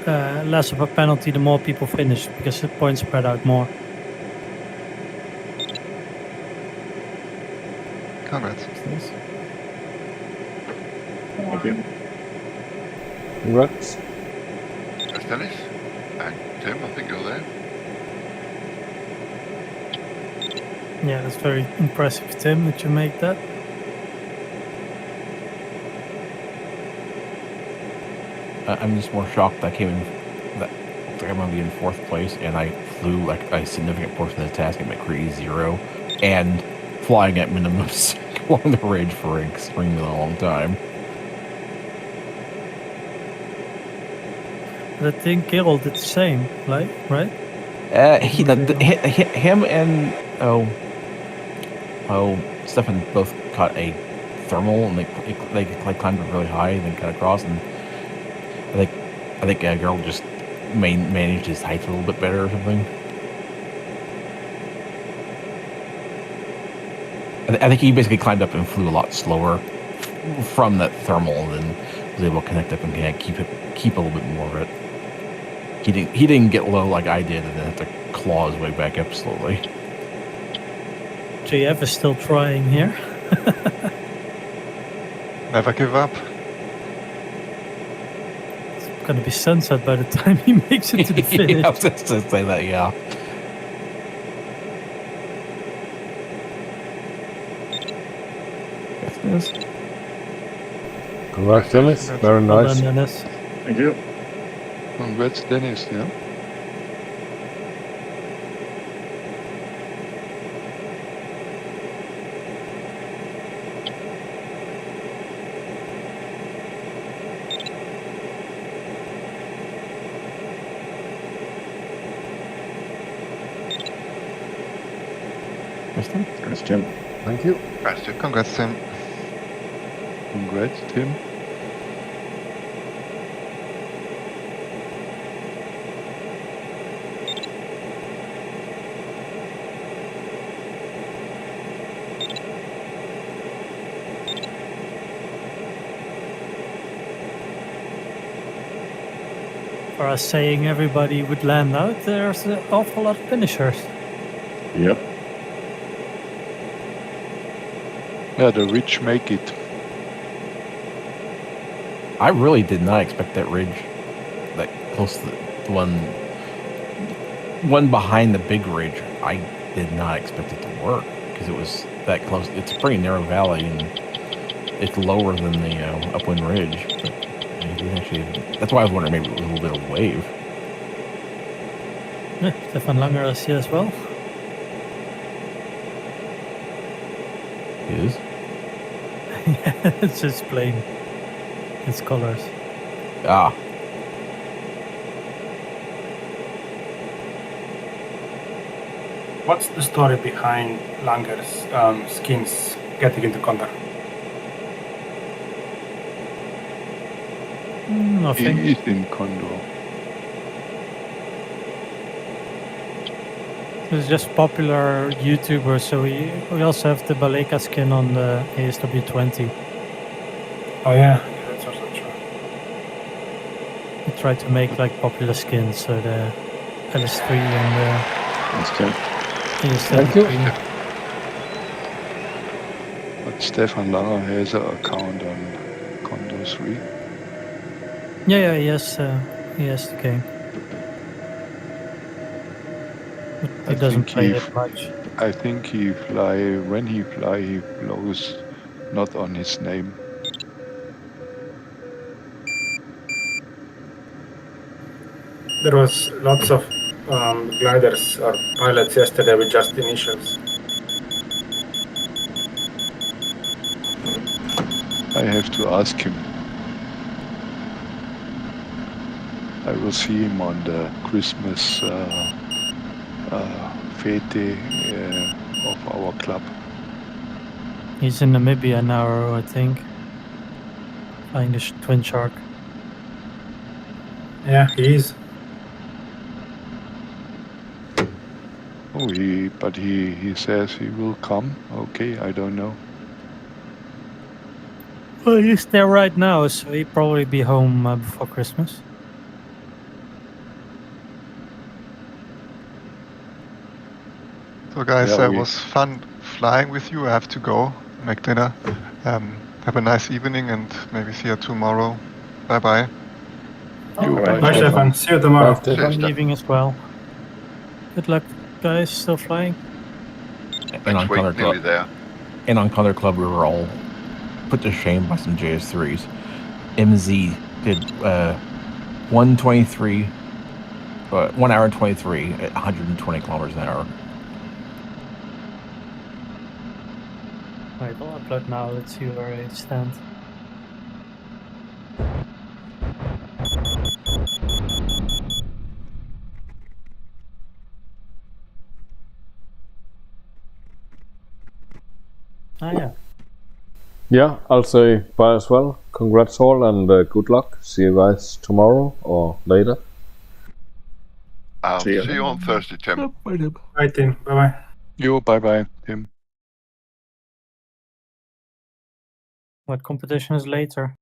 less of a penalty the more people finish, because the points spread out more. Congrats. Thank you. Congrats. That's Dennis. And Tim, I think you're there. Yeah, that's very impressive, Tim, that you make that. I'm just more shocked that I came in. That I'm gonna be in 4th place, and I flew like a significant portion of the task at McCready 0, and flying at minimums along the ridge for an extremely long time. But I think Kirill did the same, right? Him and Stefan both caught a thermal, and they climbed it really high, and then cut across, and I think Gerald just managed his height a little bit better or something. I think he basically climbed up and flew a lot slower from that thermal, and then was able to connect up and keep a little bit more of it. He didn't get low like I did, and then have to claw his way back up slowly. JF is still trying here. Never give up. It's gonna be sunset by the time he makes it to the finish. I was just to say that, yeah. Yes. Congrats, Dennis. Very Well nice. done, Dennis. Thank you. Congrats, Dennis. Yeah. Congrats, Tim. Thank you. Congrats, Tim. Congrats, Tim. Congrats, Tim. for us saying everybody would land out, there's an awful lot of finishers. Yep. Yeah, the rich make it. I really did not expect that ridge, that close to the one behind the big ridge. I did not expect it to work because it was that close. It's a pretty narrow valley and it's lower than the upwind ridge. But actually, that's why I was wondering maybe it was a little bit of a wave. Yeah, Stefan Langer is here as well. It is? It's just plain. It's colors. Ah. What's the story behind Langer's skins getting into Condor? Nothing. He is in Condor. It's just popular YouTuber, so we also have the Baleka skin on the ASW20. Oh yeah, that's also true. We try to make like popular skins, so the LS3 and the ASW3. Thank you. But Stefan Langer has an account on Condor3. Yeah, he has the game. But he doesn't play it much. I think when he flows not on his name. There was lots of gliders or pilots yesterday with just initials. I have to ask him. I will see him on the Christmas fete of our club. He's in Namibia now, I think. Flying the twin shark. Yeah, he is. Oh, he says he will come. Okay, I don't know. Well, he's there right now, so he'll probably be home before Christmas. So guys, Yeah, it was fun flying with you. I have to go make dinner. Have a nice evening and maybe see you tomorrow. Bye bye. Bye, Stefan. See you tomorrow. I'm leaving as well. Good luck, guys. Still flying. And on Next week, Condor nearly Club, there. and on Condor Club, we were all put to shame by some JS3s. MZ did 123, 1 hour and 23 at 120 kilometers an hour. Right, I'll upload now. Let's see where I stand. Ah, yeah. Yeah, I'll say bye as well. Congrats all and good luck. See you guys tomorrow or later. I'll See ya. see you on Thursday, Tim. Bye, Tim. Bye-bye. You, bye-bye, Tim. What competition is later?